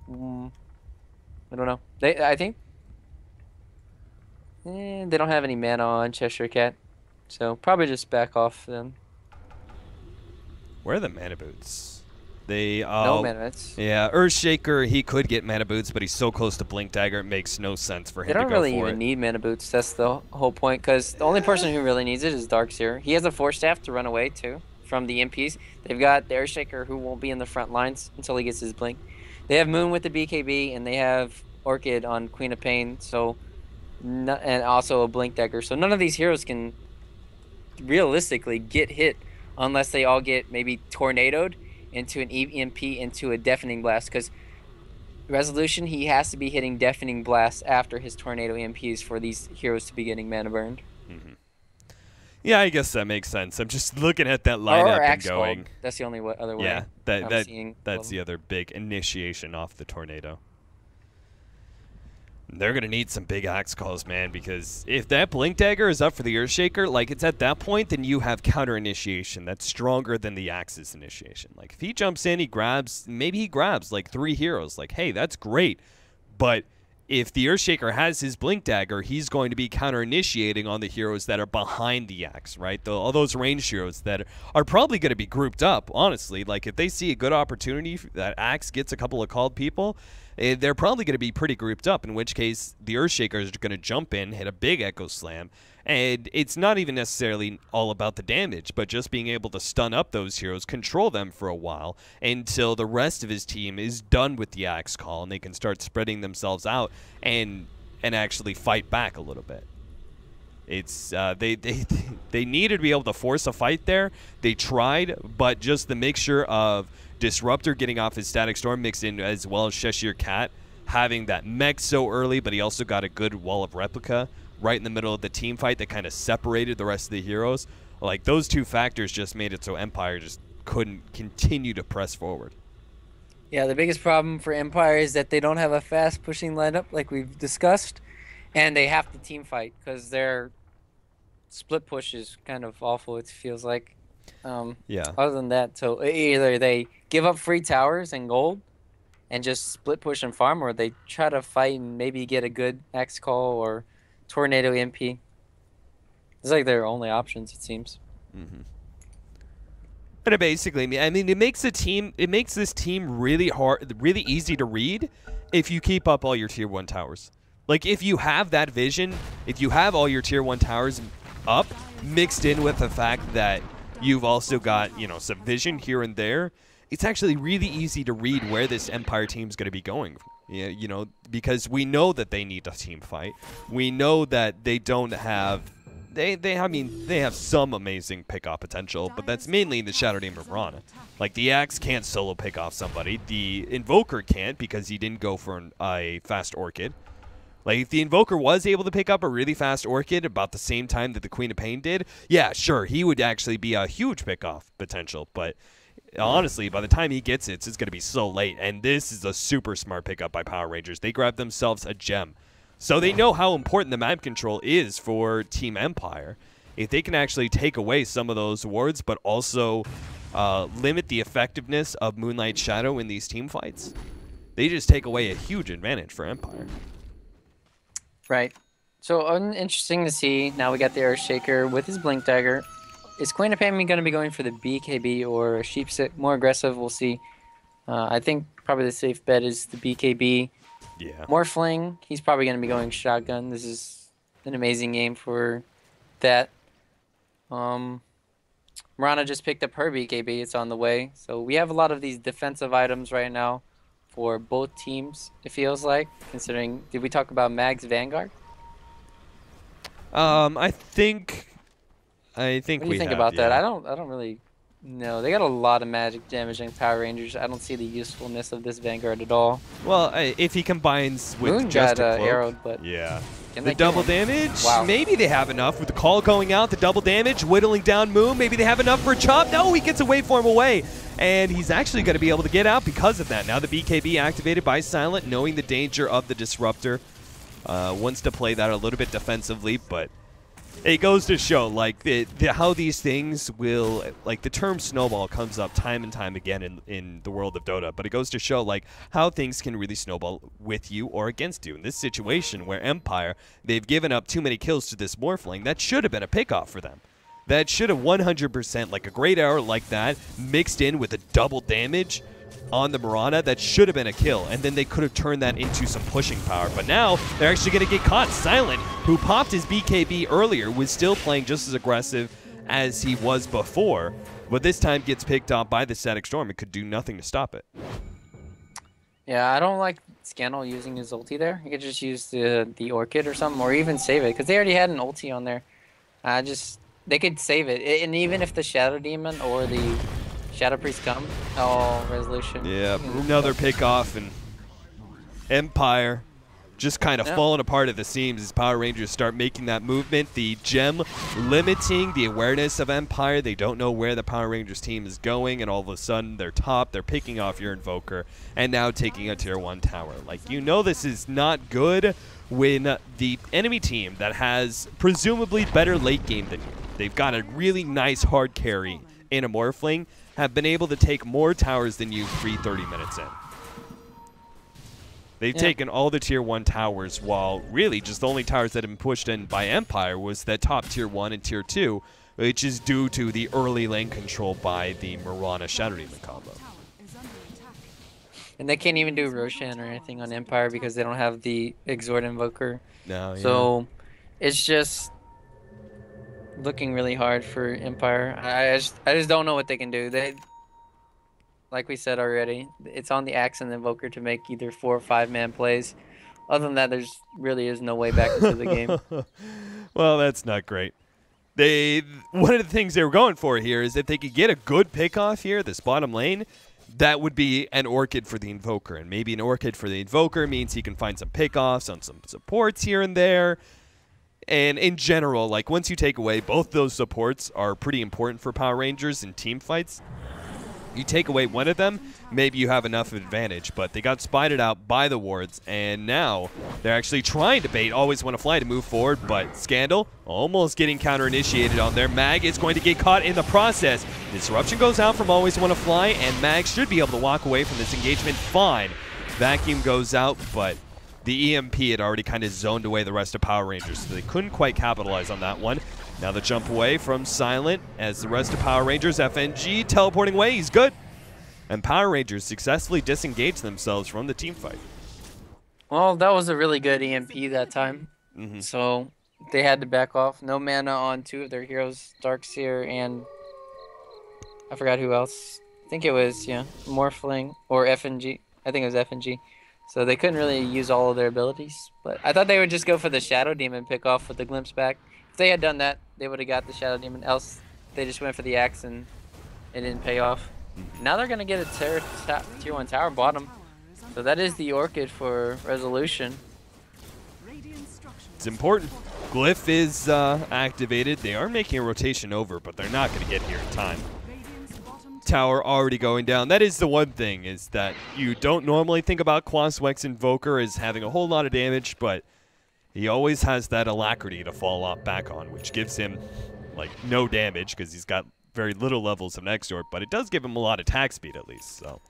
I don't know. I think they don't have any mana on Cheshire Cat, so probably just back off then. Where are the mana boots? They no mana boots. Yeah, Earthshaker, he could get mana boots, but he's so close to Blink Dagger, it makes no sense for him to go for it. They don't really even need mana boots. That's the whole point, because the only person who really needs it is Darkseer. He has a Force Staff to run away too from the MPs. They've got the Earthshaker, who won't be in the front lines until he gets his Blink. They have Moon with the BKB, and they have Orchid on Queen of Pain, so and also a Blink Dagger. So none of these heroes can realistically get hit unless they all get maybe tornadoed into an EMP into a Deafening Blast, because Resolution, he has to be hitting Deafening Blasts after his Tornado EMPs for these heroes to be getting mana burned. Yeah, I guess that makes sense. I'm just looking at that lineup and going. Cold. That's the only other way. Yeah, that's the other big initiation off the Tornado. They're going to need some big axe calls, man, because if that Blink Dagger is up for the Earthshaker, like, it's at that point, then you have counter initiation that's stronger than the Axe's initiation. Like, if he jumps in, maybe he grabs, like, 3 heroes. Like, hey, that's great. But if the Earthshaker has his Blink Dagger, he's going to be counter initiating on the heroes that are behind the Axe, right? All those ranged heroes that are probably going to be grouped up, honestly. Like, if they see a good opportunity that Axe gets a couple of called people, they're probably going to be pretty grouped up, in which case the Earthshaker is going to jump in, hit a big Echo Slam, and it's not even necessarily all about the damage, but just being able to stun up those heroes, control them for a while, until the rest of his team is done with the Axe Call, and they can start spreading themselves out and actually fight back a little bit. It's they needed to be able to force a fight there. They tried, but just the mixture of Disruptor getting off his Static Storm mixed in, as well as Cheshire Cat having that mech so early, but he also got a good wall of replica right in the middle of the team fight that kind of separated the rest of the heroes. Like, those two factors just made it so Empire just couldn't continue to press forward. Yeah, the biggest problem for Empire is that they don't have a fast pushing lineup like we've discussed, and they have to team fight because their split push is kind of awful, it feels like. Yeah. Other than that, so either they give up free towers and gold and just split push and farm, or they try to fight and maybe get a good X call or tornado MP. It's like their only options, it seems. But it basically, I mean, it makes this team really hard, really easy to read if you keep up all your tier 1 towers. Like, if you have that vision, if you have all your tier 1 towers up, mixed in with the fact that you've also got, you know, some vision here and there, it's actually really easy to read where this Empire team's going to be going. Yeah, you know, because we know that they need a team fight. We know that they don't have... They have some amazing pick-off potential, but that's mainly in the Shadow Demon Mirana. Like, the Axe can't solo pick off somebody. The Invoker can't because he didn't go for a fast Orchid. Like, if the Invoker was able to pick up a really fast Orchid about the same time that the Queen of Pain did, yeah, sure, he would actually be a huge pick-off potential. But honestly, by the time he gets it, it's going to be so late. And this is a super smart pickup by Power Rangers. They grabbed themselves a gem. So they know how important the map control is for Team Empire. If they can actually take away some of those wards, but also limit the effectiveness of Moonlight Shadow in these team fights, they just take away a huge advantage for Empire. Right. So interesting to see. Now we got the Earthshaker with his Blink Dagger. Is Queen of Pain going to be going for the BKB or a Sheepstick? More aggressive, we'll see. I think probably the safe bet is the BKB. Yeah. Morphling, he's probably going to be going shotgun. This is an amazing game for that. Mirana just picked up her BKB. It's on the way. So we have a lot of these defensive items right now for both teams, it feels like. Considering, did we talk about Mag's Vanguard? I think What do you we think have, about that? yeah. I don't really know. They got a lot of magic damaging Power Rangers. I don't see the usefulness of this Vanguard at all. Well, if he combines with Moon just got a cloak, arrowed, but yeah. can The they kill double him? damage, Wow. maybe they have enough with the call going out, the double damage, whittling down Moon. Maybe they have enough for a chop. No, he gets a waveform away. And he's actually going to be able to get out because of that. Now the BKB activated by Silent, knowing the danger of the Disruptor. Wants to play that a little bit defensively, but it goes to show, like, how these things will, like, the term snowball comes up time and time again in the world of Dota, but it goes to show, like, how things can really snowball with you or against you. In this situation where Empire, they've given up too many kills to this Morphling, that should have been a pickoff for them. That should have 100%, like a great arrow like that, mixed in with a double damage on the Mirana, that should have been a kill, and then they could have turned that into some pushing power. But now they're actually going to get caught. Silent, who popped his BKB earlier, was still playing just as aggressive as he was before, but this time gets picked off by the Static Storm. It could do nothing to stop it. Yeah, I don't like Scannel using his ulti there. You could just use the Orchid or something, or even save it, because they already had an ulti on there. They could save it, and even if the Shadow Demon or the Shadow Priest come, resolution. Yeah, another pickoff, and Empire just kind of falling apart at the seams as Power Rangers start making that movement. The gem limiting the awareness of Empire. They don't know where the Power Rangers team is going, and all of a sudden they're top. They're picking off your Invoker and now taking a tier 1 tower. Like, you know this is not good when the enemy team that has presumably better late game than you, they've got a really nice hard carry in a Morphling, have been able to take more towers than you 30 minutes in. They've taken all the tier 1 towers, while really just the only towers that have been pushed in by Empire was that top tier 1 and tier 2, which is due to the early lane control by the Mirana Shadow Demon combo. And they can't even do Roshan or anything on Empire because they don't have the Exhort Invoker. No, So it's just looking really hard for Empire. I just don't know what they can do. They, like we said already, it's on the Axe and the Invoker to make either 4 or 5 man plays. Other than that, there's really is no way back into the game. Well, that's not great. One of the things they were going for here is if they could get a good pickoff here, this bottom lane, that would be an Orchid for the Invoker. And maybe an Orchid for the Invoker means he can find some pickoffs on some supports here and there. And in general, like, once you take away both those supports are pretty important for Power Rangers in team fights. You take away one of them, maybe you have enough advantage, but they got spited out by the wards, and now they're actually trying to bait Always Wanna Fly to move forward, but Scandal almost getting counter-initiated on there. Mag is going to get caught in the process. Disruption goes out from Always Wanna Fly, and Mag should be able to walk away from this engagement fine. Vacuum goes out, but the EMP had already kind of zoned away the rest of Power Rangers, so they couldn't quite capitalize on that one. Now the jump away from Silent as the rest of Power Rangers, FNG teleporting away, he's good. And Power Rangers successfully disengage themselves from the team fight. Well, that was a really good EMP that time. So they had to back off. No mana on two of their heroes, Darkseer and I forgot who else. I think it was, Morphling or FNG. I think it was FNG. So they couldn't really use all of their abilities. But I thought they would just go for the Shadow Demon pick off with the Glimpse back. If they had done that, they would have got the Shadow Demon. Else, they just went for the axe and it didn't pay off. Now they're going to get a tier 1 tower bottom. So that is the Orchid for Resolution. It's important. Glyph is activated. They are making a rotation over, but they're not going to get here in time. Tower already going down. That is the one thing, is that you don't normally think about Quaswex Invoker as having a whole lot of damage, but he always has that alacrity to fall off back on, which gives him like no damage because he's got very little levels of Exort, but it does give him a lot of attack speed at least. So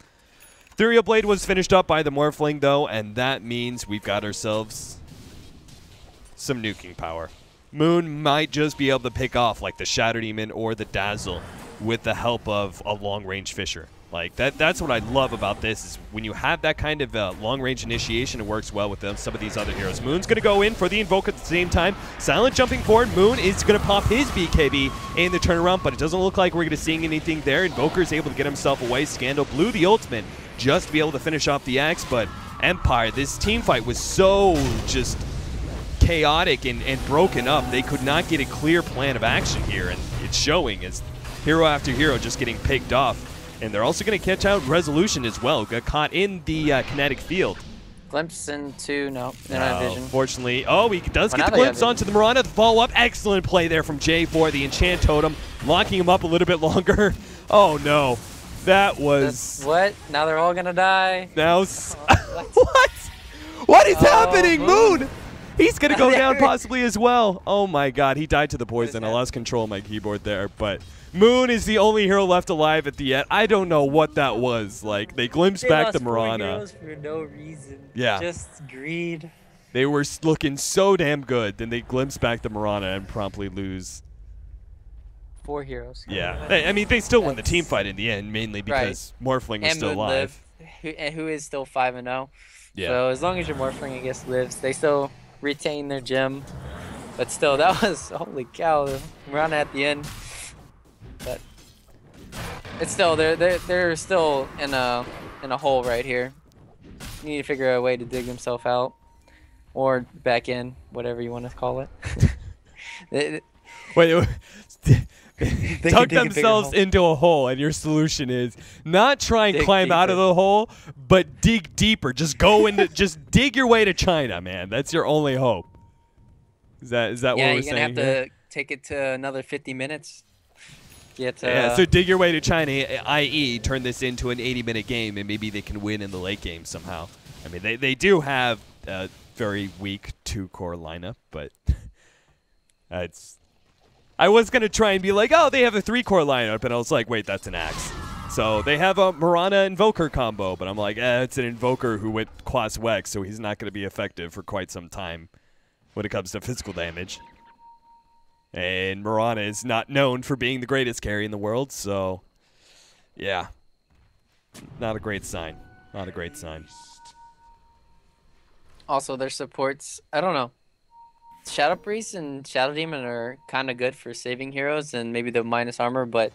Ethereal Blade was finished up by the Morphling though, and that means we've got ourselves some nuking power. Moon might just be able to pick off like the Shadow Demon or the Dazzle with the help of a long-range Fisher. Like that's what I love about this, is when you have that kind of long-range initiation, it works well with some of these other heroes. Moon's going to go in for the Invoke at the same time. Silent jumping forward. Moon is going to pop his BKB in the turnaround, but it doesn't look like we're going to see anything there. Invoker's able to get himself away. Scandal blew the ultimate just to be able to finish off the axe, but Empire, this team fight was so just chaotic and broken up. They could not get a clear plan of action here, and it's showing as hero after hero just getting picked off. And they're also going to catch out Resolution as well. Got caught in the kinetic field. Glimpse into, no, they're not vision. Unfortunately, he does get the glimpse onto the Mirana. The follow-up, excellent play there from Jay for the Enchant Totem, locking him up a little bit longer. Oh no, that was... What? Now they're all going to die? Now... What? What is happening, Moon? He's going to go down possibly as well. Oh my god, he died to the poison. I lost control of my keyboard there, but... Moon is the only hero left alive at the end. I don't know what that was. Like, they glimpsed back the Mirana. Heroes for no reason. Yeah. Just greed. They were looking so damn good. Then they glimpsed back the Mirana and promptly lose. 4 heroes. Yeah. I mean, they still won the team fight in the end, mainly because Morphling was still alive. Who is still 5-0. Yeah. So as long as your Morphling, I guess, lives, they still retain their gem. But still, that was, holy cow, the Mirana at the end. But it's still they're still in a hole right here. You need to figure out a way to dig themselves out, or back in, whatever you want to call it. Wait, dug themselves into a hole, and your solution is not try and climb out of the hole, but dig deeper. Just go into, just dig your way to China, man. That's your only hope. Is that what we're saying? Yeah, you're gonna have to take it to another 50 minutes. So dig your way to China, i.e. turn this into an 80-minute game, and maybe they can win in the late game somehow. I mean, they do have a very weak 2-core lineup, but I was going to try and be like, oh, they have a 3-core lineup, and I was like, wait, that's an axe. So they have a Mirana Invoker combo, but I'm like, it's an Invoker who went Quaswex, so he's not going to be effective for quite some time when it comes to physical damage. And Mirana is not known for being the greatest carry in the world, so yeah. Not a great sign. Not a great sign. Also, their supports, I don't know. Shadow Priest and Shadow Demon are kind of good for saving heroes and maybe the minus armor, but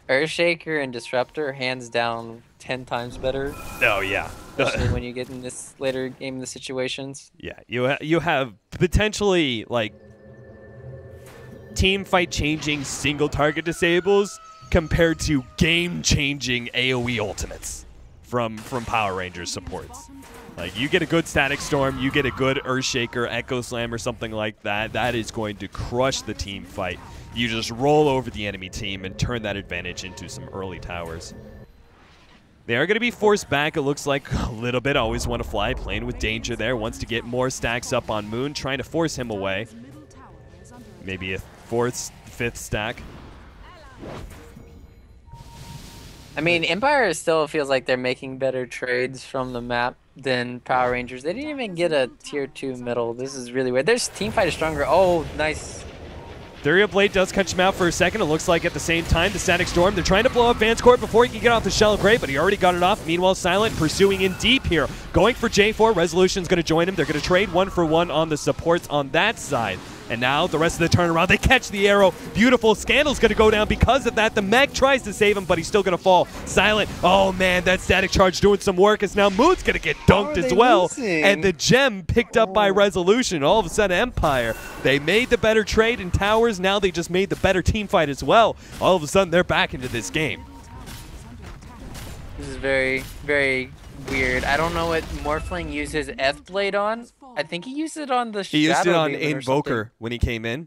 Earthshaker and Disruptor, hands down, 10 times better. Oh, yeah. Especially when you get in this later game in the situations. Yeah, you have potentially, like, team fight changing single target disables compared to game changing AoE ultimates from Power Rangers supports. Like, you get a good Static Storm, you get a good Earthshaker, Echo Slam, or something like that. That is going to crush the team fight. You just roll over the enemy team and turn that advantage into some early towers. They are going to be forced back, it looks like, a little bit. Always want to fly, playing with danger there. Wants to get more stacks up on Moon, trying to force him away. Maybe a fourth, fifth stack. I mean, Empire still feels like they're making better trades from the map than Power Rangers. They didn't even get a tier 2 middle. This is really weird. Their team fight is stronger. Oh, nice. Theory of Blade does catch him out for a second. It looks like at the same time, the Static Storm, they're trying to blow up Vance Court before he can get off the Shell of Grey, but he already got it off. Meanwhile, Silent pursuing in deep here. Going for J4. Resolution's going to join him. They're going to trade 1-for-1 on the supports on that side. And now the rest of the turnaround, they catch the arrow. Beautiful. Scandal's going to go down because of that. The mech tries to save him, but he's still going to fall. Silent, oh man, that static charge doing some work as now Moon's going to get dunked as well. Losing? And the gem picked up by Resolution. All of a sudden, Empire, they made the better trade in towers. Now they just made the better team fight as well. All of a sudden, they're back into this game. This is very, very weird. I don't know what Morphling used his F-Blade on. I think he used it on the He used it on Demon or Invoker when he came in.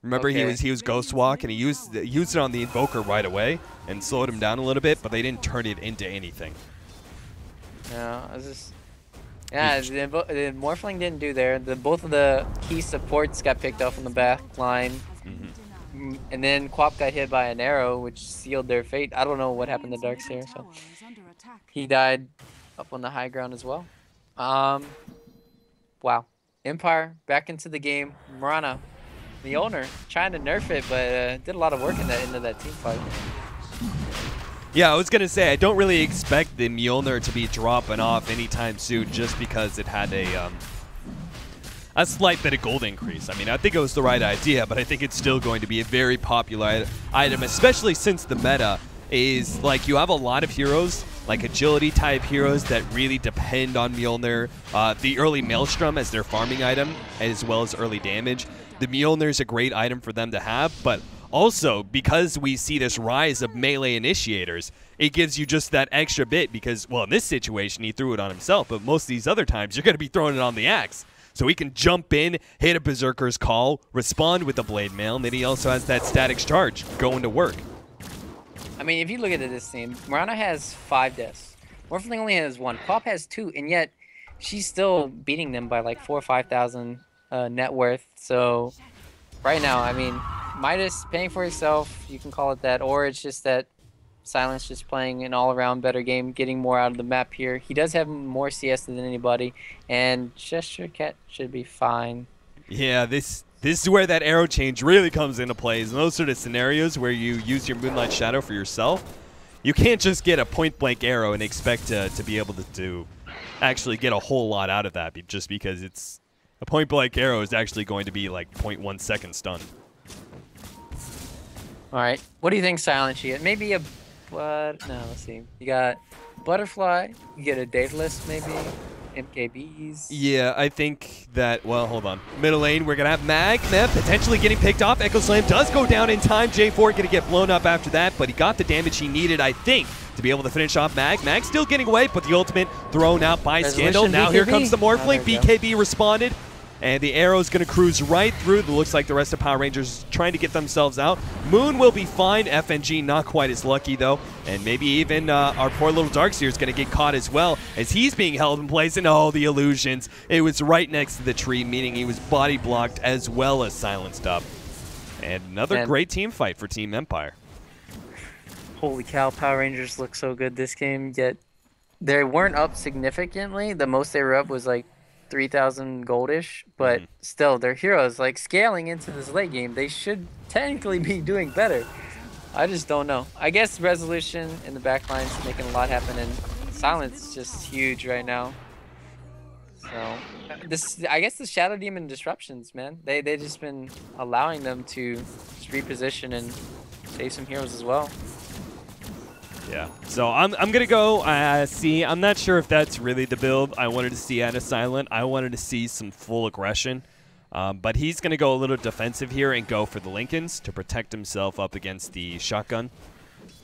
Remember, Okay. he was Ghost Walk, and he used it on the Invoker right away and slowed him down a little bit, but they didn't turn it into anything. something. No, I was just... Yeah, the Morphling didn't do there. Both of the key supports got picked off on the back line. And then Quap got hit by an arrow, which sealed their fate. I don't know what happened to Darkseer, so he died up on the high ground as well. Wow. Empire back into the game. Marana, the owner, trying to nerf it, but did a lot of work into that team fight. Yeah, I was going to say, I don't really expect the Mjolnir to be dropping off anytime soon just because it had a slight bit of gold increase. I mean, I think it was the right idea, but I think it's still going to be a very popular item, especially since the meta is, like, you have a lot of heroes, like agility-type heroes that really depend on Mjolnir. The early Maelstrom as their farming item, as well as early damage. The Mjolnir is a great item for them to have, but also, because we see this rise of melee initiators, it gives you just that extra bit because, well, in this situation, he threw it on himself, but most of these other times, you're going to be throwing it on the axe. So he can jump in, hit a Berserker's Call, respond with the Blade Mail, and then he also has that static charge going to work. I mean, if you look at this team, Marana has 5 deaths. Morphling only has 1. Quap has 2, and yet she's still beating them by like 4,000 or 5,000 net worth. So right now, I mean, Midas paying for himself, you can call it that, or it's just that Silence just playing an all-around better game, getting more out of the map here. He does have more CS than anybody, and Gesture Cat should be fine. Yeah, this is where that arrow change really comes into play. In those sort of scenarios where you use your Moonlight Shadow for yourself, you can't just get a point-blank arrow and expect to be able to actually get a whole lot out of that just because it's a point-blank arrow is actually going to be like 0.1 second stun. All right, what do you think, Silence? You get maybe a, no, let's see. You got Butterfly. You get a Daedalus, maybe. MKBs. Yeah, I think that, well, hold on. Middle lane, we're going to have Mag potentially getting picked off. Echo Slam does go down in time. J4 going to get blown up after that, but he got the damage he needed, I think, to be able to finish off Mag. Mag still getting away, but the ultimate thrown out by Scandal. Now here comes the Morphling. BKB responded. And the arrow's going to cruise right through. It looks like the rest of Power Rangers trying to get themselves out. Moon will be fine. FNG not quite as lucky, though. And maybe even our poor little Darkseer is going to get caught as well as he's being held in place. And oh, the illusions. It was right next to the tree, meaning he was body blocked as well as silenced up. And another great team fight for Team Empire. Holy cow, Power Rangers look so good this game, yet they weren't up significantly. The most they were up was like 3,000 goldish, but still, they're heroes. Like, scaling into this late game, they should technically be doing better. I just don't know. I guess Resolution in the back line is making a lot happen, and Silence is just huge right now. So, I guess the Shadow Demon disruptions, man. They just been allowing them to just reposition and save some heroes as well. Yeah, so I'm going to go see. I'm not sure if that's really the build I wanted to see out of Silent. I wanted to see some full aggression. But he's going to go a little defensive here and go for the Lincolns to protect himself up against the shotgun.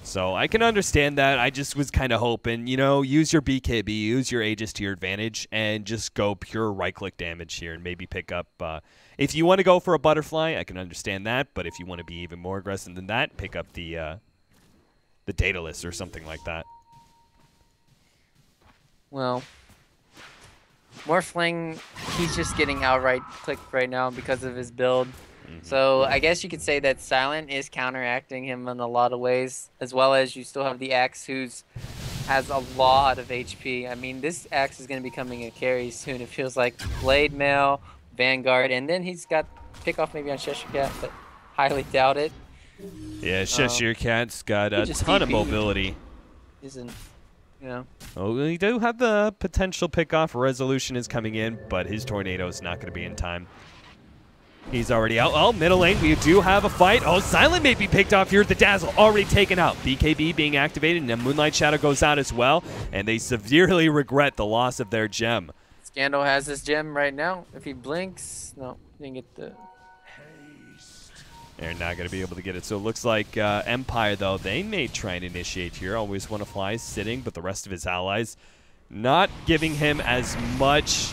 So I can understand that. I just was kind of hoping, you know, use your BKB, use your Aegis to your advantage, and just go pure right-click damage here and maybe pick up. If you want to go for a Butterfly, I can understand that. But if you want to be even more aggressive than that, pick up the Daedalus or something like that. Well, Morphling, he's just getting outright clicked right now because of his build. So I guess you could say that Silent is counteracting him in a lot of ways, as well as you still have the Axe who's has a lot of HP. I mean, this Axe is going to be becoming a carry soon. It feels like Blade Mail, Vanguard, and then he's got pickoff maybe on Cheshire Cat, but highly doubt it. Yeah, Cheshire Cat's got a just ton of TP. mobility. Isn't, you know. Oh, we do have the potential pickoff. Resolution is coming in, but his tornado is not going to be in time. He's already out. Oh, middle lane, we do have a fight. Oh, Silent may be picked off here. The Dazzle already taken out. BKB being activated, and then Moonlight Shadow goes out as well, and they severely regret the loss of their gem. Scandal has this gem right now. If he blinks, no, he didn't get the... They're not going to be able to get it. So it looks like Empire, though, they may try and initiate here. Always want to fly sitting, but the rest of his allies not giving him as much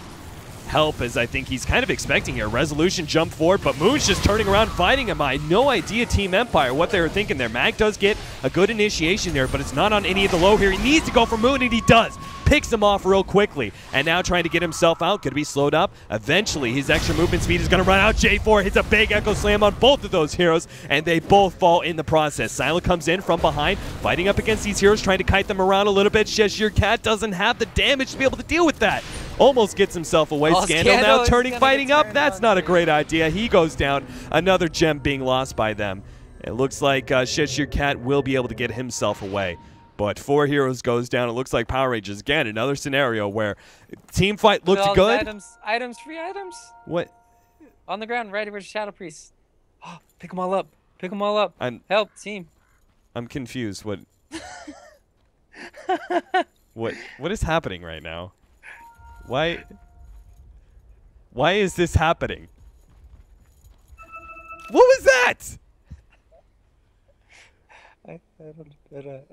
help as I think he's kind of expecting here. Resolution jump forward, but Moon's just turning around fighting him. I had no idea Team Empire what they were thinking there. Mag does get a good initiation there, but it's not on any of the low here. He needs to go for Moon, and he does. Picks him off real quickly, and now trying to get himself out. Could be slowed up. Eventually, his extra movement speed is going to run out. J4 hits a big Echo Slam on both of those heroes, and they both fall in the process. Silent comes in from behind, fighting up against these heroes, trying to kite them around a little bit. Cheshire Cat doesn't have the damage to be able to deal with that. Almost gets himself away. Oh, Scandal now is turning, gonna fighting get up. turned That's on not a here. great idea. He goes down. Another gem being lost by them. It looks like Cheshire Cat will be able to get himself away. But 4 heroes goes down. It looks like Power Rangers. Again, another scenario where team fight looked All the good. Items, free items. What? On the ground, right where the Shadow Priest. Oh, pick them all up. Pick them all up. I'm Help, team. confused. What? What is happening right now? Why is this happening? What was that?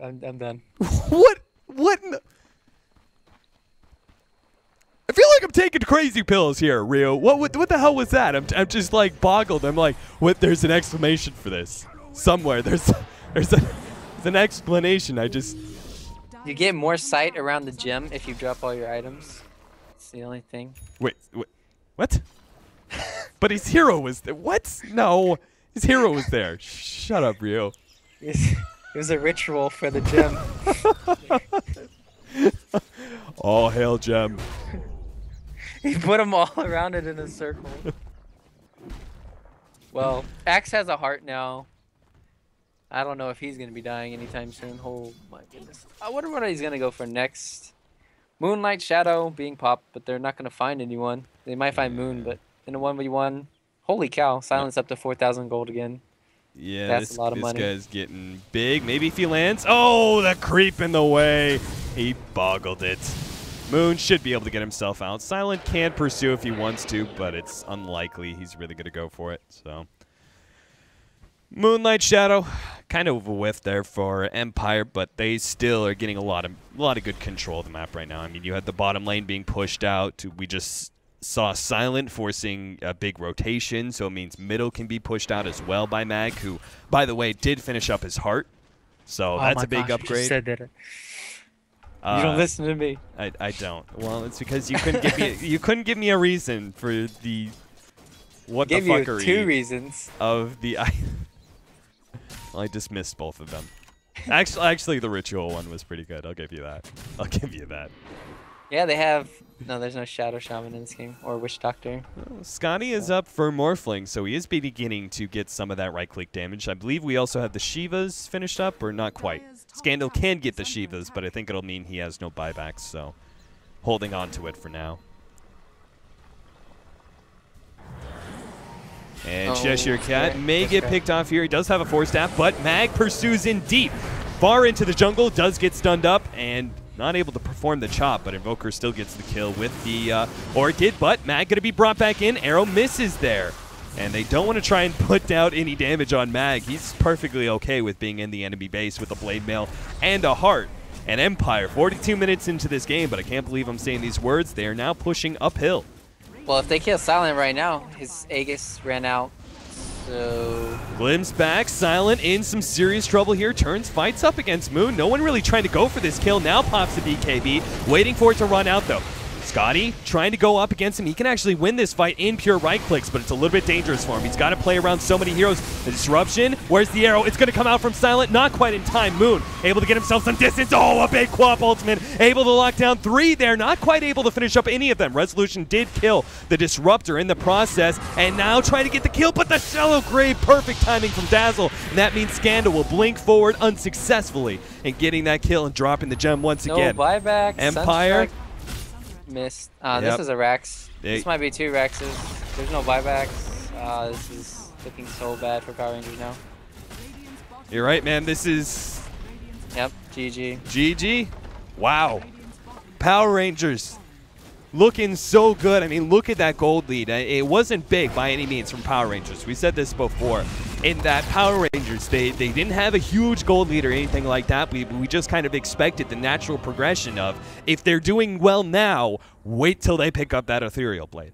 I'm done. What? I feel like I'm taking crazy pills here, Rio. What the hell was that? I'm just like boggled. I'm like, what? There's an explanation for this somewhere. There's an explanation. You get more sight around the gem if you drop all your items. It's the only thing. Wait, what? But his hero was there. What? No, his hero was there. Shut up, Rio. It was a ritual for the gem. All hail gem. He put them all around it in a circle. Well, Axe has a heart now. I don't know if he's going to be dying anytime soon. Oh my goodness. I wonder what he's going to go for next. Moonlight Shadow being popped, but they're not going to find anyone. They might find Moon, but in a 1v1, holy cow, Silence up to 4,000 gold again. Yeah, That's a lot of money. This guy's getting big. Maybe if he lands. Oh, the creep in the way. He boggled it. Moon should be able to get himself out. Silent can pursue if he wants to, but it's unlikely he's really going to go for it. So, Moonlight Shadow, kind of a whiff there for Empire, but they still are getting a lot of good control of the map right now. I mean, you had the bottom lane being pushed out. We just saw Silent forcing a big rotation, so it means middle can be pushed out as well by Mag, who, by the way, did finish up his heart. So that's a big upgrade. You said that. You don't listen to me. I don't. Well, it's because you couldn't give me a reason for the what the fuckery you 2 reasons of the. Well, I dismissed both of them. Actually, the ritual one was pretty good. I'll give you that. Yeah, they have. No, there's no Shadow Shaman in this game or Witch Doctor. Well, Scotty is up for Morphling, so he is beginning to get some of that right-click damage. I believe we also have the Shivas finished up, or not quite. Scandal can get the Shivas, but I think it'll mean he has no buybacks, so holding on to it for now. And Cheshire Cat may get picked off here. He does have a 4-staff, but Mag pursues in deep. Far into the jungle, does get stunned up, and not able to perform the chop, but Invoker still gets the kill with the Orchid, but Mag going to be brought back in. Arrow misses there. And they don't want to try and put down any damage on Mag. He's perfectly okay with being in the enemy base with a Blade Mail and a Heart. And Empire, 42 minutes into this game, but I can't believe I'm saying these words. They are now pushing uphill. Well, if they kill Silent right now, his Aegis ran out. So Glim's back, Silent in some serious trouble here, turns fights up against Moon. No one really trying to go for this kill. Now pops the BKB, waiting for it to run out though. Scotty trying to go up against him. He can actually win this fight in pure right clicks, but it's a little bit dangerous for him. He's got to play around so many heroes. The disruption, where's the arrow? It's going to come out from Silent, not quite in time. Moon able to get himself some distance. Oh, a big Quap ultimate. Able to lock down 3 there, not quite able to finish up any of them. Resolution did kill the Disruptor in the process, and now trying to get the kill, but the Shallow Grave, perfect timing from Dazzle, and that means Scandal will blink forward unsuccessfully in getting that kill and dropping the gem once again. No buyback. Empire. Missed. This is a Rex. This might be 2 Rexes. There's no buybacks. This is looking so bad for Power Rangers now. You're right, man. This is... Yep, GG. GG? Wow. Power Rangers looking so good. I mean, look at that gold lead. It wasn't big by any means from Power Rangers. We said this before. In that Power Rangers, they didn't have a huge gold lead or anything like that. We just kind of expected the natural progression of, if they're doing well now, wait till they pick up that Ethereal Blade.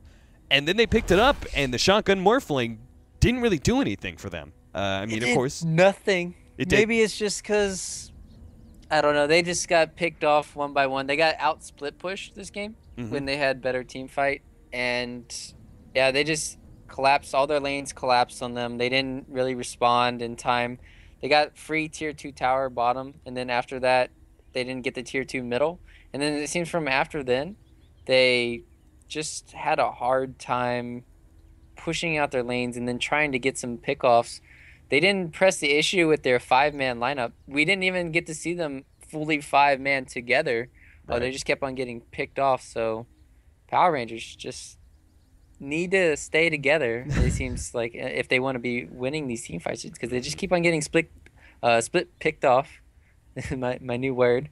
And then they picked it up, and the Shotgun Morphling didn't really do anything for them. I mean, of course. Nothing. Maybe it's just because, I don't know, they just got picked off one by one. They got out split pushed this game when they had better team fight. And yeah, they just collapsed. All their lanes collapsed on them. They didn't really respond in time. They got free tier 2 tower bottom, and then after that they didn't get the tier 2 middle, and then it seems from after then they just had a hard time pushing out their lanes and then trying to get some pickoffs. They didn't press the issue with their 5-man lineup. We didn't even get to see them fully 5-man together. Right. They just kept on getting picked off. So Power Rangers just need to stay together. It seems like, if they want to be winning these team fights, because they just keep on getting split picked off. my new word.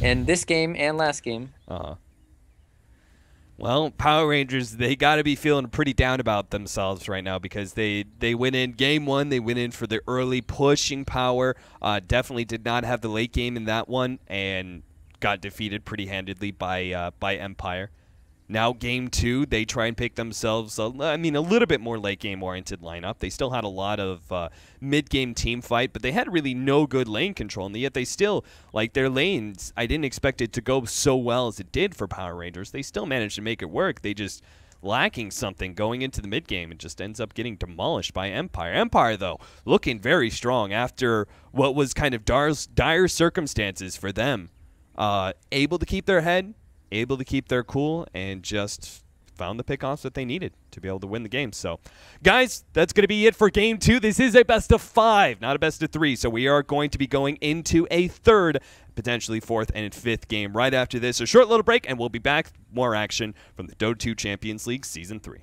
And this game and last game. Well, Power Rangers, they got to be feeling pretty down about themselves right now, because they went in game 1, they went in for the early pushing power, definitely did not have the late game in that one, and got defeated pretty handedly by Empire. Now game 2, they try and pick themselves, a little bit more late game oriented lineup. They still had a lot of mid game team fight, but they had really no good lane control, and yet they still, like, their lanes, I didn't expect it to go so well as it did for Power Rangers. They still managed to make it work. They just lacking something going into the mid game. It just ends up getting demolished by Empire. Empire, though, looking very strong after what was kind of dire circumstances for them. Able to keep their head, able to keep their cool, and just found the pickoffs that they needed to be able to win the game. So, guys, that's going to be it for Game 2. This is a best of 5, not a best of 3. So we are going to be going into a 3rd, potentially 4th and 5th game right after this. A short little break, and we'll be back. More action from the Dota 2 Champions League Season 3.